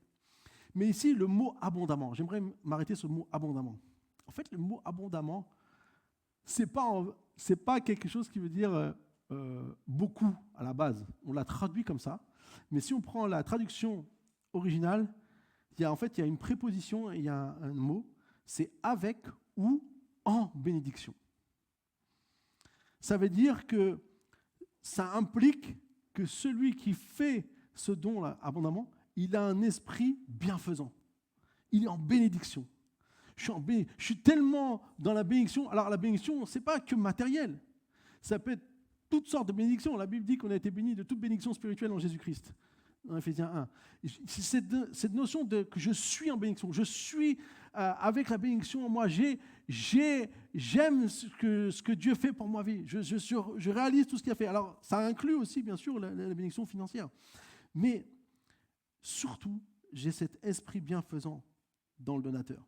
Mais ici, le mot abondamment, j'aimerais m'arrêter sur le mot abondamment. En fait, le mot abondamment, c'est pas quelque chose qui veut dire beaucoup à la base. On l'a traduit comme ça. Mais si on prend la traduction originale, il y a une préposition, il y a un mot, c'est avec ou en bénédiction. Ça veut dire que ça implique que celui qui fait ce don-là abondamment, il a un esprit bienfaisant. Il est en bénédiction. Je suis tellement dans la bénédiction. Alors la bénédiction, ce n'est pas que matériel. Ça peut être toutes sortes de bénédictions. La Bible dit qu'on a été bénis de toute bénédiction spirituelle en Jésus-Christ. dans Éphésiens 1. C'est cette notion que je suis en bénédiction, je suis avec la bénédiction en moi, j'aime ce que Dieu fait pour ma vie, je réalise tout ce qu'il a fait. Alors, ça inclut aussi, bien sûr, la bénédiction financière. Mais surtout, j'ai cet esprit bienfaisant dans le donateur.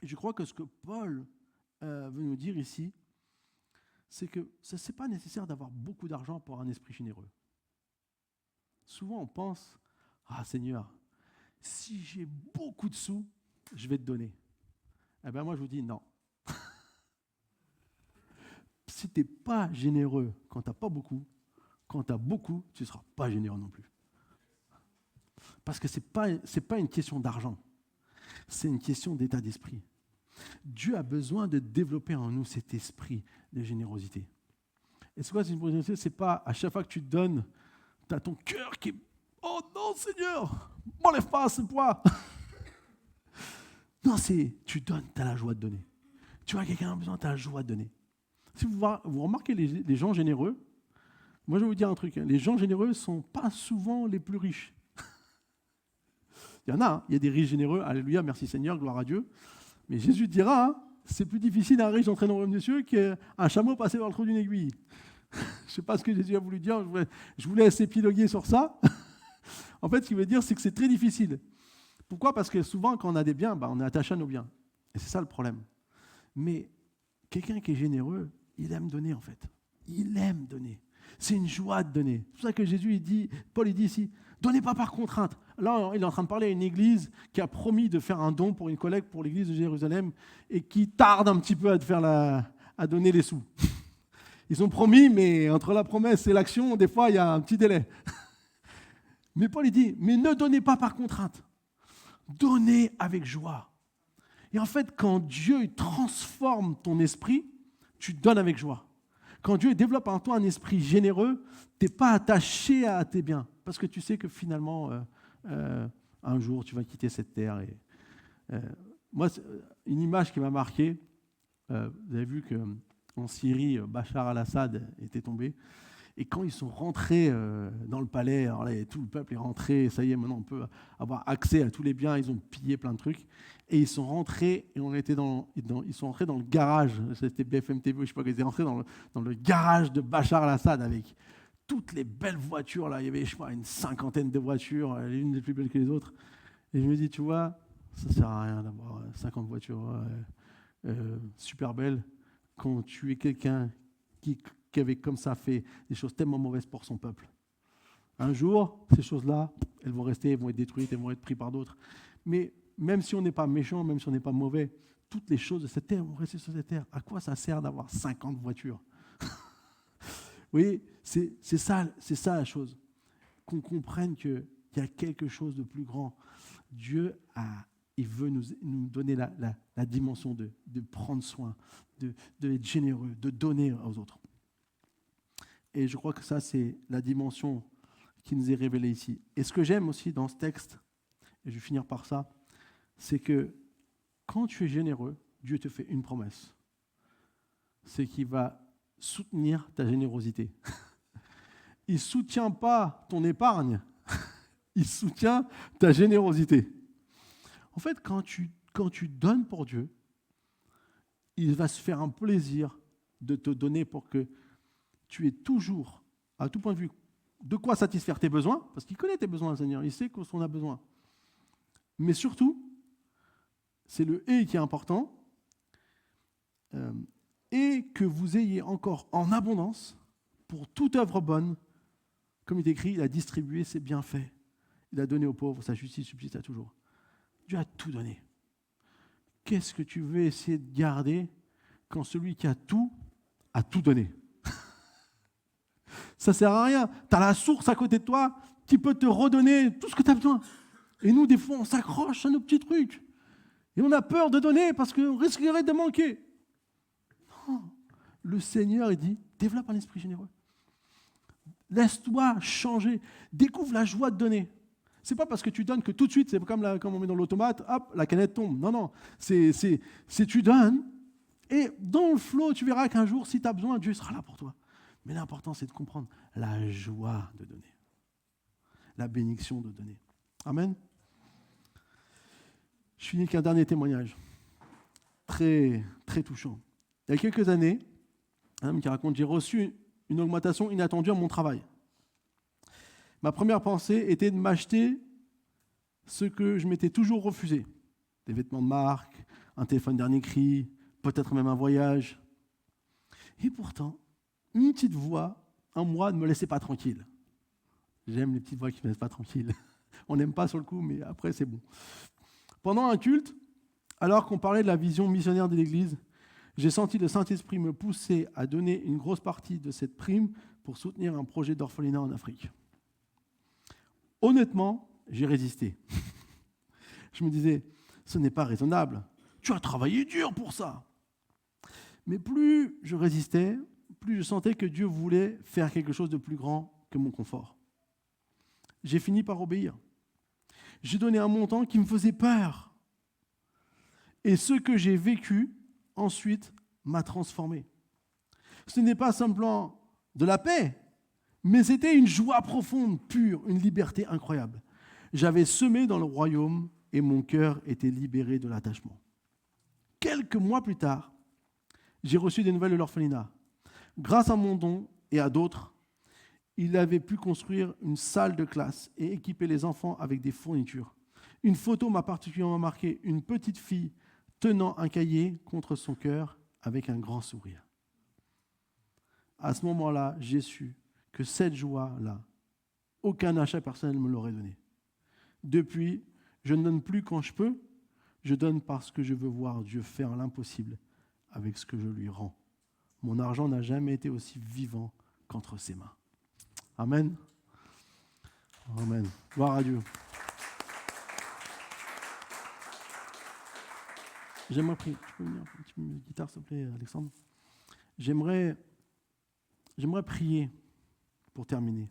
Et je crois que ce que Paul veut nous dire ici, c'est que ce n'est pas nécessaire d'avoir beaucoup d'argent pour un esprit généreux. Souvent, on pense, « Ah Seigneur, si j'ai beaucoup de sous, je vais te donner. » Eh bien, moi, je vous dis non. Si tu n'es pas généreux quand tu n'as pas beaucoup, quand tu as beaucoup, tu ne seras pas généreux non plus. Parce que ce n'est pas une question d'argent, c'est une question d'état d'esprit. Dieu a besoin de développer en nous cet esprit de générosité. Et c'est quoi cette générosité? Ce n'est pas à chaque fois que tu donnes, tu as ton cœur qui est « Oh non Seigneur, m'enlève pas ce poids !» Non, c'est tu donnes, tu as la joie de donner. Tu vois quelqu'un a besoin, tu as la joie de donner. Si vous remarquez les gens généreux, moi je vais vous dire un truc, les gens généreux ne sont pas souvent les plus riches. Il y en a, hein, il y a des riches généreux, alléluia, merci Seigneur, gloire à Dieu. Mais Jésus dira, hein, c'est plus difficile un riche d'entrer dans le royaume des cieux qu'un chameau passé par le trou d'une aiguille. Je ne sais pas ce que Jésus a voulu dire, je vous laisse épiloguer sur ça. En fait, ce qu'il veut dire, c'est que c'est très difficile. Pourquoi? Parce que souvent, quand on a des biens, on est attaché à nos biens. Et c'est ça le problème. Mais quelqu'un qui est généreux, il aime donner en fait. Il aime donner. C'est une joie de donner. C'est pour ça que Jésus, Paul dit ici, donnez pas par contrainte. Là, il est en train de parler à une église qui a promis de faire un don pour une collecte pour l'église de Jérusalem et qui tarde un petit peu à donner les sous. Ils ont promis, mais entre la promesse et l'action, des fois, il y a un petit délai. Mais Paul, il dit, mais ne donnez pas par contrainte. Donnez avec joie. Et en fait, quand Dieu transforme ton esprit, tu donnes avec joie. Quand Dieu développe en toi un esprit généreux, tu n'es pas attaché à tes biens. Parce que tu sais que finalement, un jour, tu vas quitter cette terre. Moi, une image qui m'a marqué, vous avez vu qu'en Syrie, Bachar al-Assad était tombé. Et quand ils sont rentrés dans le palais, alors là, tout le peuple est rentré, ça y est, maintenant on peut avoir accès à tous les biens, ils ont pillé plein de trucs. Et ils sont rentrés, et ils sont rentrés dans le garage, c'était BFM TV, je ne sais pas, ils étaient rentrés dans le garage de Bachar al-Assad avec toutes les belles voitures, là, il y avait, je sais pas, une 50aine de voitures, l'une des plus belles que les autres. Et je me dis, tu vois, ça ne sert à rien d'avoir 50 voitures super belles quand tu es quelqu'un qui avait comme ça fait des choses tellement mauvaises pour son peuple. Un jour, ces choses-là, elles vont rester, elles vont être détruites, elles vont être prises par d'autres. Mais même si on n'est pas méchant, même si on n'est pas mauvais, toutes les choses de cette terre vont rester sur cette terre. À quoi ça sert d'avoir 50 voitures? Oui, c'est ça la chose. Qu'on comprenne qu'il y a quelque chose de plus grand. Dieu il veut nous donner la dimension de prendre soin, d'être généreux, de donner aux autres. Et je crois que ça, c'est la dimension qui nous est révélée ici. Et ce que j'aime aussi dans ce texte, et je vais finir par ça, c'est que quand tu es généreux, Dieu te fait une promesse. C'est qu'il va soutenir ta générosité. Il ne soutient pas ton épargne, il soutient ta générosité. En fait, quand tu donnes pour Dieu, il va se faire un plaisir de te donner pour que tu es toujours, à tout point de vue, de quoi satisfaire tes besoins, parce qu'il connaît tes besoins, le Seigneur, il sait qu'on a besoin. Mais surtout, c'est le « et » qui est important, et que vous ayez encore en abondance pour toute œuvre bonne, comme il est écrit, il a distribué ses bienfaits, il a donné aux pauvres, sa justice subsiste à toujours. Dieu a tout donné. Qu'est-ce que tu veux essayer de garder quand celui qui a tout donné? Ça ne sert à rien. Tu as la source à côté de toi qui peut te redonner tout ce que tu as besoin. Et nous, des fois, on s'accroche à nos petits trucs. Et on a peur de donner parce qu'on risquerait de manquer. Non. Le Seigneur, il dit, développe un esprit généreux. Laisse-toi changer. Découvre la joie de donner. Ce n'est pas parce que tu donnes que tout de suite, c'est comme on met dans l'automate, hop, la canette tombe. Non, non. C'est tu donnes. Et dans le flot, tu verras qu'un jour, si tu as besoin, Dieu sera là pour toi. Mais l'important, c'est de comprendre la joie de donner. la bénédiction de donner. Amen. Je finis avec un dernier témoignage, très, très touchant. Il y a quelques années, un homme qui raconte, j'ai reçu une augmentation inattendue à mon travail. Ma première pensée était de m'acheter ce que je m'étais toujours refusé. Des vêtements de marque, un téléphone dernier cri, peut-être même un voyage. Et pourtant, une petite voix en moi ne me laissait pas tranquille. J'aime les petites voix qui ne me laissent pas tranquille. On n'aime pas sur le coup, mais après c'est bon. Pendant un culte, alors qu'on parlait de la vision missionnaire de l'Église, j'ai senti le Saint-Esprit me pousser à donner une grosse partie de cette prime pour soutenir un projet d'orphelinat en Afrique. Honnêtement, j'ai résisté. Je me disais, ce n'est pas raisonnable. Tu as travaillé dur pour ça. Mais plus je résistais, plus je sentais que Dieu voulait faire quelque chose de plus grand que mon confort. J'ai fini par obéir. J'ai donné un montant qui me faisait peur. Et ce que j'ai vécu, ensuite, m'a transformé. Ce n'est pas simplement de la paix, mais c'était une joie profonde, pure, une liberté incroyable. J'avais semé dans le royaume et mon cœur était libéré de l'attachement. Quelques mois plus tard, j'ai reçu des nouvelles de l'orphelinat. Grâce à mon don et à d'autres, il avait pu construire une salle de classe et équiper les enfants avec des fournitures. Une photo m'a particulièrement marqué, une petite fille tenant un cahier contre son cœur avec un grand sourire. À ce moment-là, j'ai su que cette joie-là, aucun achat personnel ne me l'aurait donnée. Depuis, je ne donne plus quand je peux, je donne parce que je veux voir Dieu faire l'impossible avec ce que je lui rends. Mon argent n'a jamais été aussi vivant qu'entre ses mains. Amen. Amen. Gloire à Dieu. J'aimerais prier. Tu peux venir un petit peu de guitare, s'il te plaît, Alexandre. J'aimerais prier pour terminer.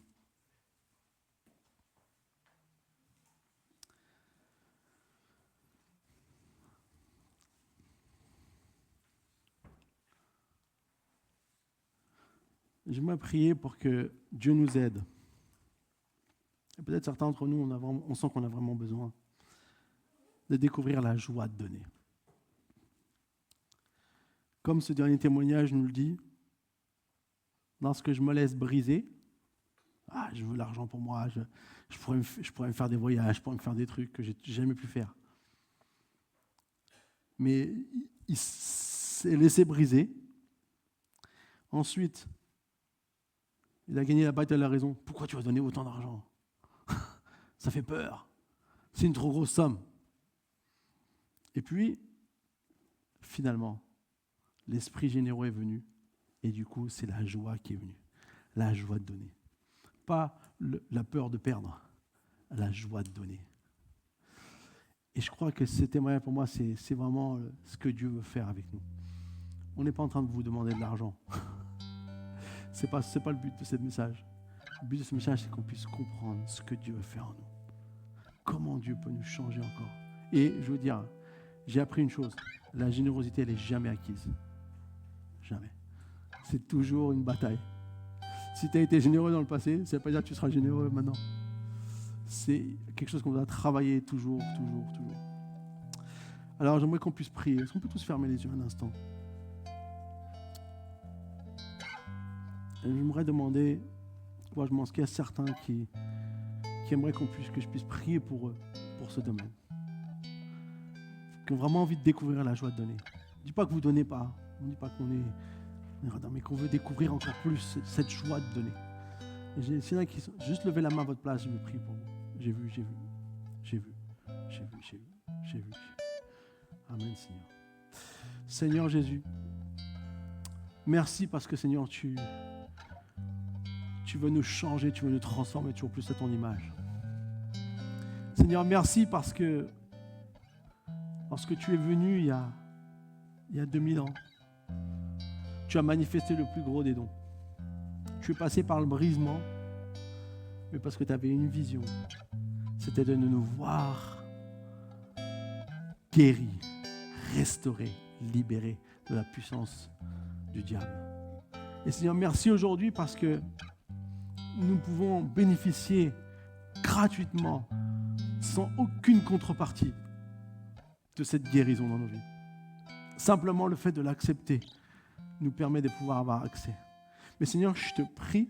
J'aimerais prier pour que Dieu nous aide. Et peut-être certains d'entre nous, on sent qu'on a vraiment besoin de découvrir la joie de donner. Comme ce dernier témoignage nous le dit, lorsque je me laisse briser, je veux l'argent pour moi, je pourrais me faire des voyages, je pourrais me faire des trucs que je n'ai jamais pu faire. Mais il s'est laissé briser. Ensuite, il a gagné la bataille de la raison. Pourquoi tu vas donner autant d'argent ? Ça fait peur. C'est une trop grosse somme. Et puis, finalement, l'esprit généreux est venu. Et du coup, c'est la joie qui est venue. La joie de donner. Pas la peur de perdre. La joie de donner. Et je crois que ce témoignage, pour moi, c'est vraiment ce que Dieu veut faire avec nous. On n'est pas en train de vous demander de l'argent. C'est pas le but de ce message. Le but de ce message, c'est qu'on puisse comprendre ce que Dieu veut faire en nous. Comment Dieu peut nous changer encore. Et je veux dire, j'ai appris une chose. La générosité, elle n'est jamais acquise. Jamais. C'est toujours une bataille. Si tu as été généreux dans le passé, ça ne veut pas dire que tu seras généreux maintenant. C'est quelque chose qu'on doit travailler toujours. Alors j'aimerais qu'on puisse prier. Est-ce qu'on peut tous fermer les yeux un instant ? Et j'aimerais demander, je pense qu'il y a certains qui aimeraient que je puisse prier pour eux, pour ce domaine. Qui ont vraiment envie de découvrir la joie de donner. Je ne dis pas que vous ne donnez pas, on ne dit pas qu'on est radin, mais qu'on veut découvrir encore plus cette joie de donner. S'il y en a qui sont, juste levez la main à votre place, je vais prier pour vous. J'ai vu. Amen, Seigneur. Seigneur Jésus, merci parce que Seigneur, tu veux nous changer, tu veux nous transformer toujours plus à ton image. Seigneur, merci parce que lorsque tu es venu il y a 2000 ans, tu as manifesté le plus gros des dons. Tu es passé par le brisement, mais parce que tu avais une vision. C'était de nous voir guéris, restaurés, libérés de la puissance du diable. Et Seigneur, merci aujourd'hui parce que nous pouvons bénéficier gratuitement, sans aucune contrepartie de cette guérison dans nos vies. Simplement le fait de l'accepter nous permet de pouvoir avoir accès. Mais Seigneur, je te prie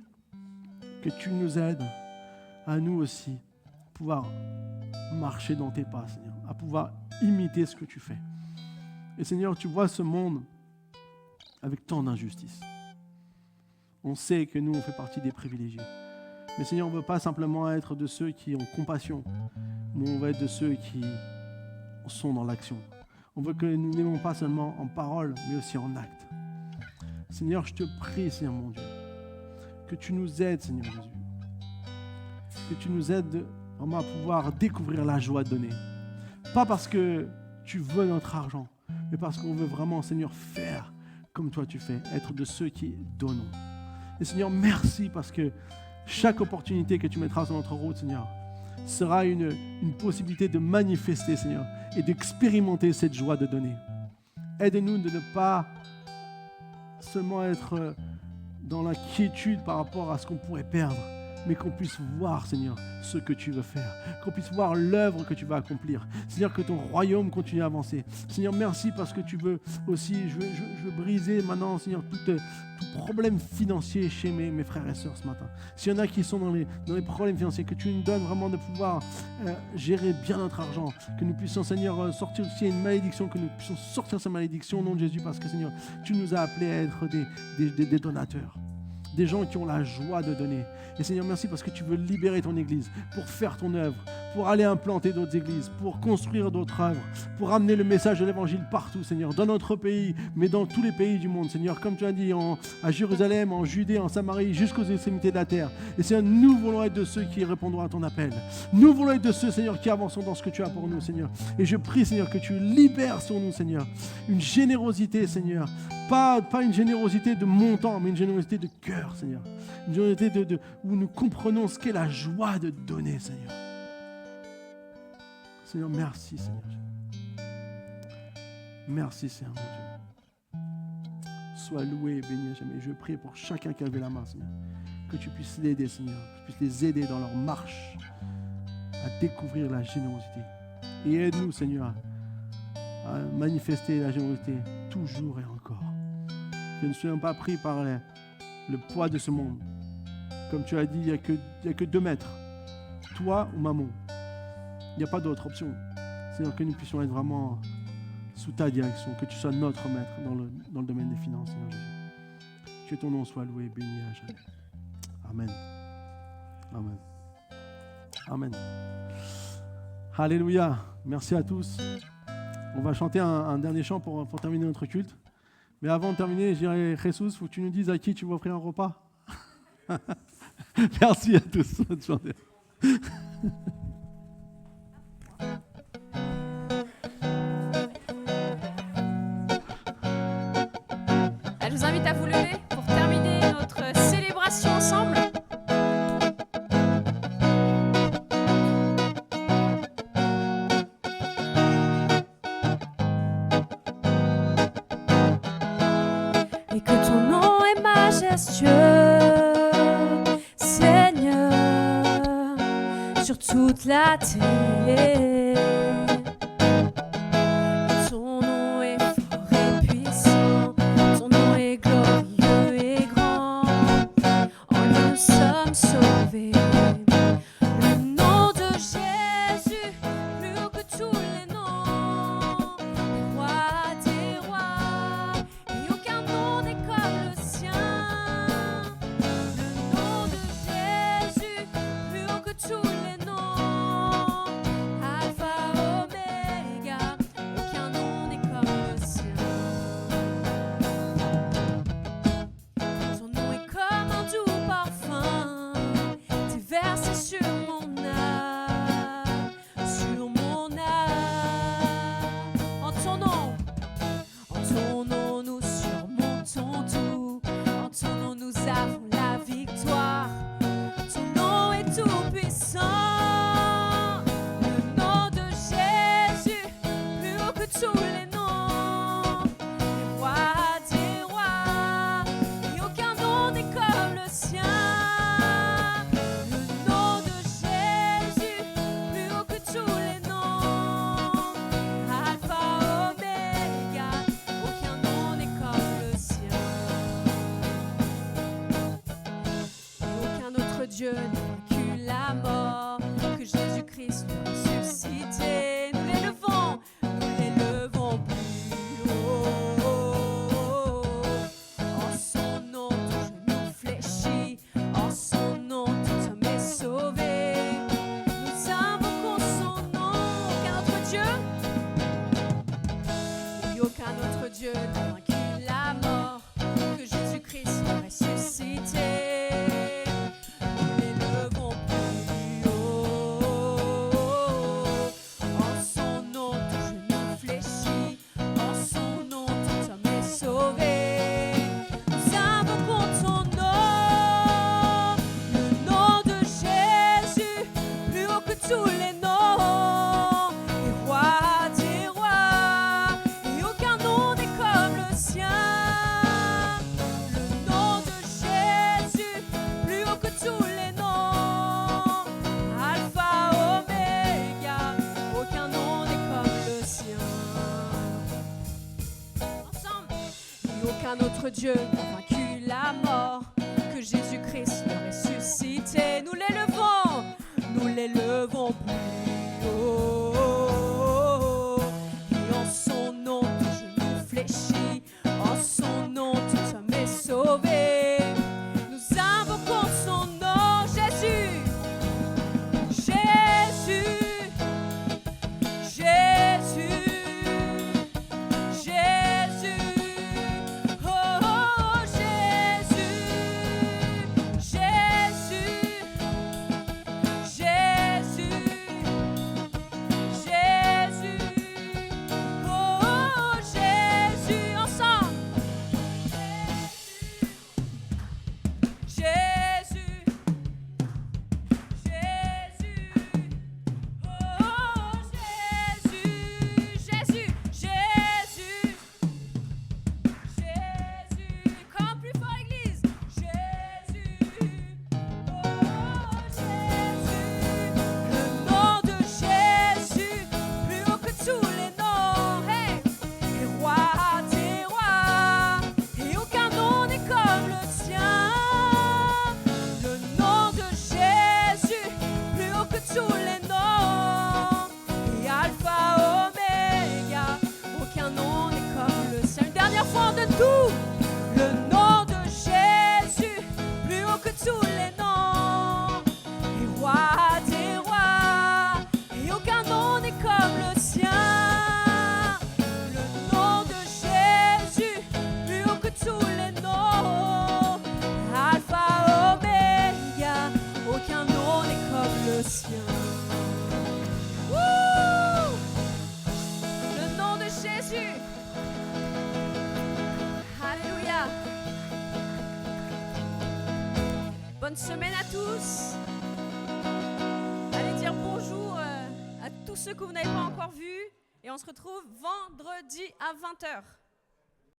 que tu nous aides à nous aussi pouvoir marcher dans tes pas, Seigneur, à pouvoir imiter ce que tu fais. Et Seigneur, tu vois ce monde avec tant d'injustice. On sait que nous, on fait partie des privilégiés. Mais Seigneur, on ne veut pas simplement être de ceux qui ont compassion, mais on veut être de ceux qui sont dans l'action. On veut que nous n'aimons pas seulement en parole, mais aussi en acte. Seigneur, je te prie, Seigneur mon Dieu, que tu nous aides, Seigneur Jésus. Que tu nous aides vraiment à pouvoir découvrir la joie de donner. Pas parce que tu veux notre argent, mais parce qu'on veut vraiment, Seigneur, faire comme toi tu fais, être de ceux qui donnent. Et Seigneur, merci parce que chaque opportunité que tu mettras sur notre route, Seigneur, sera une possibilité de manifester, Seigneur, et d'expérimenter cette joie de donner. Aide-nous de ne pas seulement être dans l'inquiétude par rapport à ce qu'on pourrait perdre, mais qu'on puisse voir, Seigneur, ce que tu veux faire, qu'on puisse voir l'œuvre que tu vas accomplir. Seigneur, que ton royaume continue à avancer. Seigneur, merci parce que tu veux aussi, je veux briser maintenant, Seigneur, tout problème financier chez mes frères et sœurs ce matin. S'il y en a qui sont dans les problèmes financiers, que tu nous donnes vraiment de pouvoir gérer bien notre argent, que nous puissions, Seigneur, sortir aussi une malédiction, que nous puissions sortir cette malédiction au nom de Jésus, parce que, Seigneur, tu nous as appelés à être des donateurs. Des gens qui ont la joie de donner. Et Seigneur, merci parce que tu veux libérer ton Église pour faire ton œuvre, pour aller implanter d'autres églises, pour construire d'autres œuvres, pour amener le message de l'Évangile partout, Seigneur, dans notre pays, mais dans tous les pays du monde, Seigneur, comme tu as dit, à Jérusalem, en Judée, en Samarie, jusqu'aux extrémités de la terre. Et Seigneur, nous voulons être de ceux qui répondront à ton appel. Nous voulons être de ceux, Seigneur, qui avançons dans ce que tu as pour nous, Seigneur. Et je prie, Seigneur, que tu libères sur nous, Seigneur, une générosité, Seigneur, pas une générosité de montant, mais une générosité de cœur, Seigneur. Une générosité où nous comprenons ce qu'est la joie de donner, Seigneur. Seigneur, merci, Seigneur. Merci, Seigneur, mon Dieu. Sois loué et béni à jamais. Je prie pour chacun qui a levé la main, Seigneur, que tu puisses l'aider, Seigneur, que tu puisses les aider dans leur marche à découvrir la générosité. Et aide-nous, Seigneur, à manifester la générosité toujours et encore. Que nous ne soyons pas pris par le poids de ce monde. Comme tu as dit, il n'y a que 2 maîtres. Toi ou maman. Il n'y a pas d'autre option. Seigneur, que nous puissions être vraiment sous ta direction, que tu sois notre maître dans le domaine des finances, Seigneur Jésus. Que ton nom soit loué et béni à jamais. Amen. Amen. Amen. Alléluia. Merci à tous. On va chanter un dernier chant pour terminer notre culte. Mais avant de terminer, je dirais, Jesus, il faut que tu nous dises à qui tu vas offrir un repas. Merci à tous. Bonne journée. Je vous invite à vous lever pour terminer notre célébration ensemble. Et que ton nom est majestueux, Seigneur, sur toute la terre. Ton nom est fort et puissant, ton nom est glorieux et grand. En lui nous sommes sauvés. Le nom de Jésus, plus haut que tous les noms. Roi des rois, et aucun nom n'est comme le sien. Le nom de Jésus, plus haut que tous les noms. Alpha Dieu n'a vaincu la mort, que Jésus-Christ l'a ressuscité. Nous l'élevons plus haut. En son nom, tout genou fléchit. En son nom, tout homme est sauvé. Nous invoquons son nom. Aucun autre Dieu, oui, aucun autre Dieu n'a vaincu la mort, que Jésus-Christ l'a ressuscité. Nous l'élevons plus haut. En son nom, tout genou fléchit. En son nom, tout homme est sauvé. Nous invoquons ton nom, le nom de Jésus, plus haut que tous les noms. Et roi des rois, et aucun nom n'est comme le sien. Le nom de Jésus, plus haut que tous les noms. Alpha, Oméga, aucun nom n'est comme le sien. Ensemble. Et aucun autre Dieu n'a vaincu la mort, que Jésus-Christ l'a ressuscité. Nous l'élevons plus haut. Et en son nom, tout genou fléchit. En son nom, tout homme est sauvé. Nous invoquons son nom, Jésus. Jésus. Jésus. Jésus. Oh, oh, Jésus. Jésus. Jésus. Jésus. Oh, oh, Jésus. Ensemble. Jésus. Jésus. Oh, Jésus. Jésus. Jésus. Jésus. Comme plus fort, Église. Jésus. Oh, Jésus. Le nom de Jésus, plus haut que tous les noms. Hey! Et roi des rois, et aucun nom n'est comme le sien. Le nom de Jésus, plus haut que tous les noms. Et Alpha, Oméga, aucun nom n'est comme le sien. Une dernière fois de tout. Le nom de Jésus, plus haut que tous les noms. Et roi des rois, et aucun nom n'est comme le sien. Le nom de Jésus, plus haut que tous les noms. Alpha, Oméga, aucun nom n'est comme le sien. Wouh! Le nom de Jésus. Alléluia. Bonne semaine à tous. Allez dire bonjour à tous ceux que vous n'avez pas encore vus. Et on se retrouve vendredi à 20h.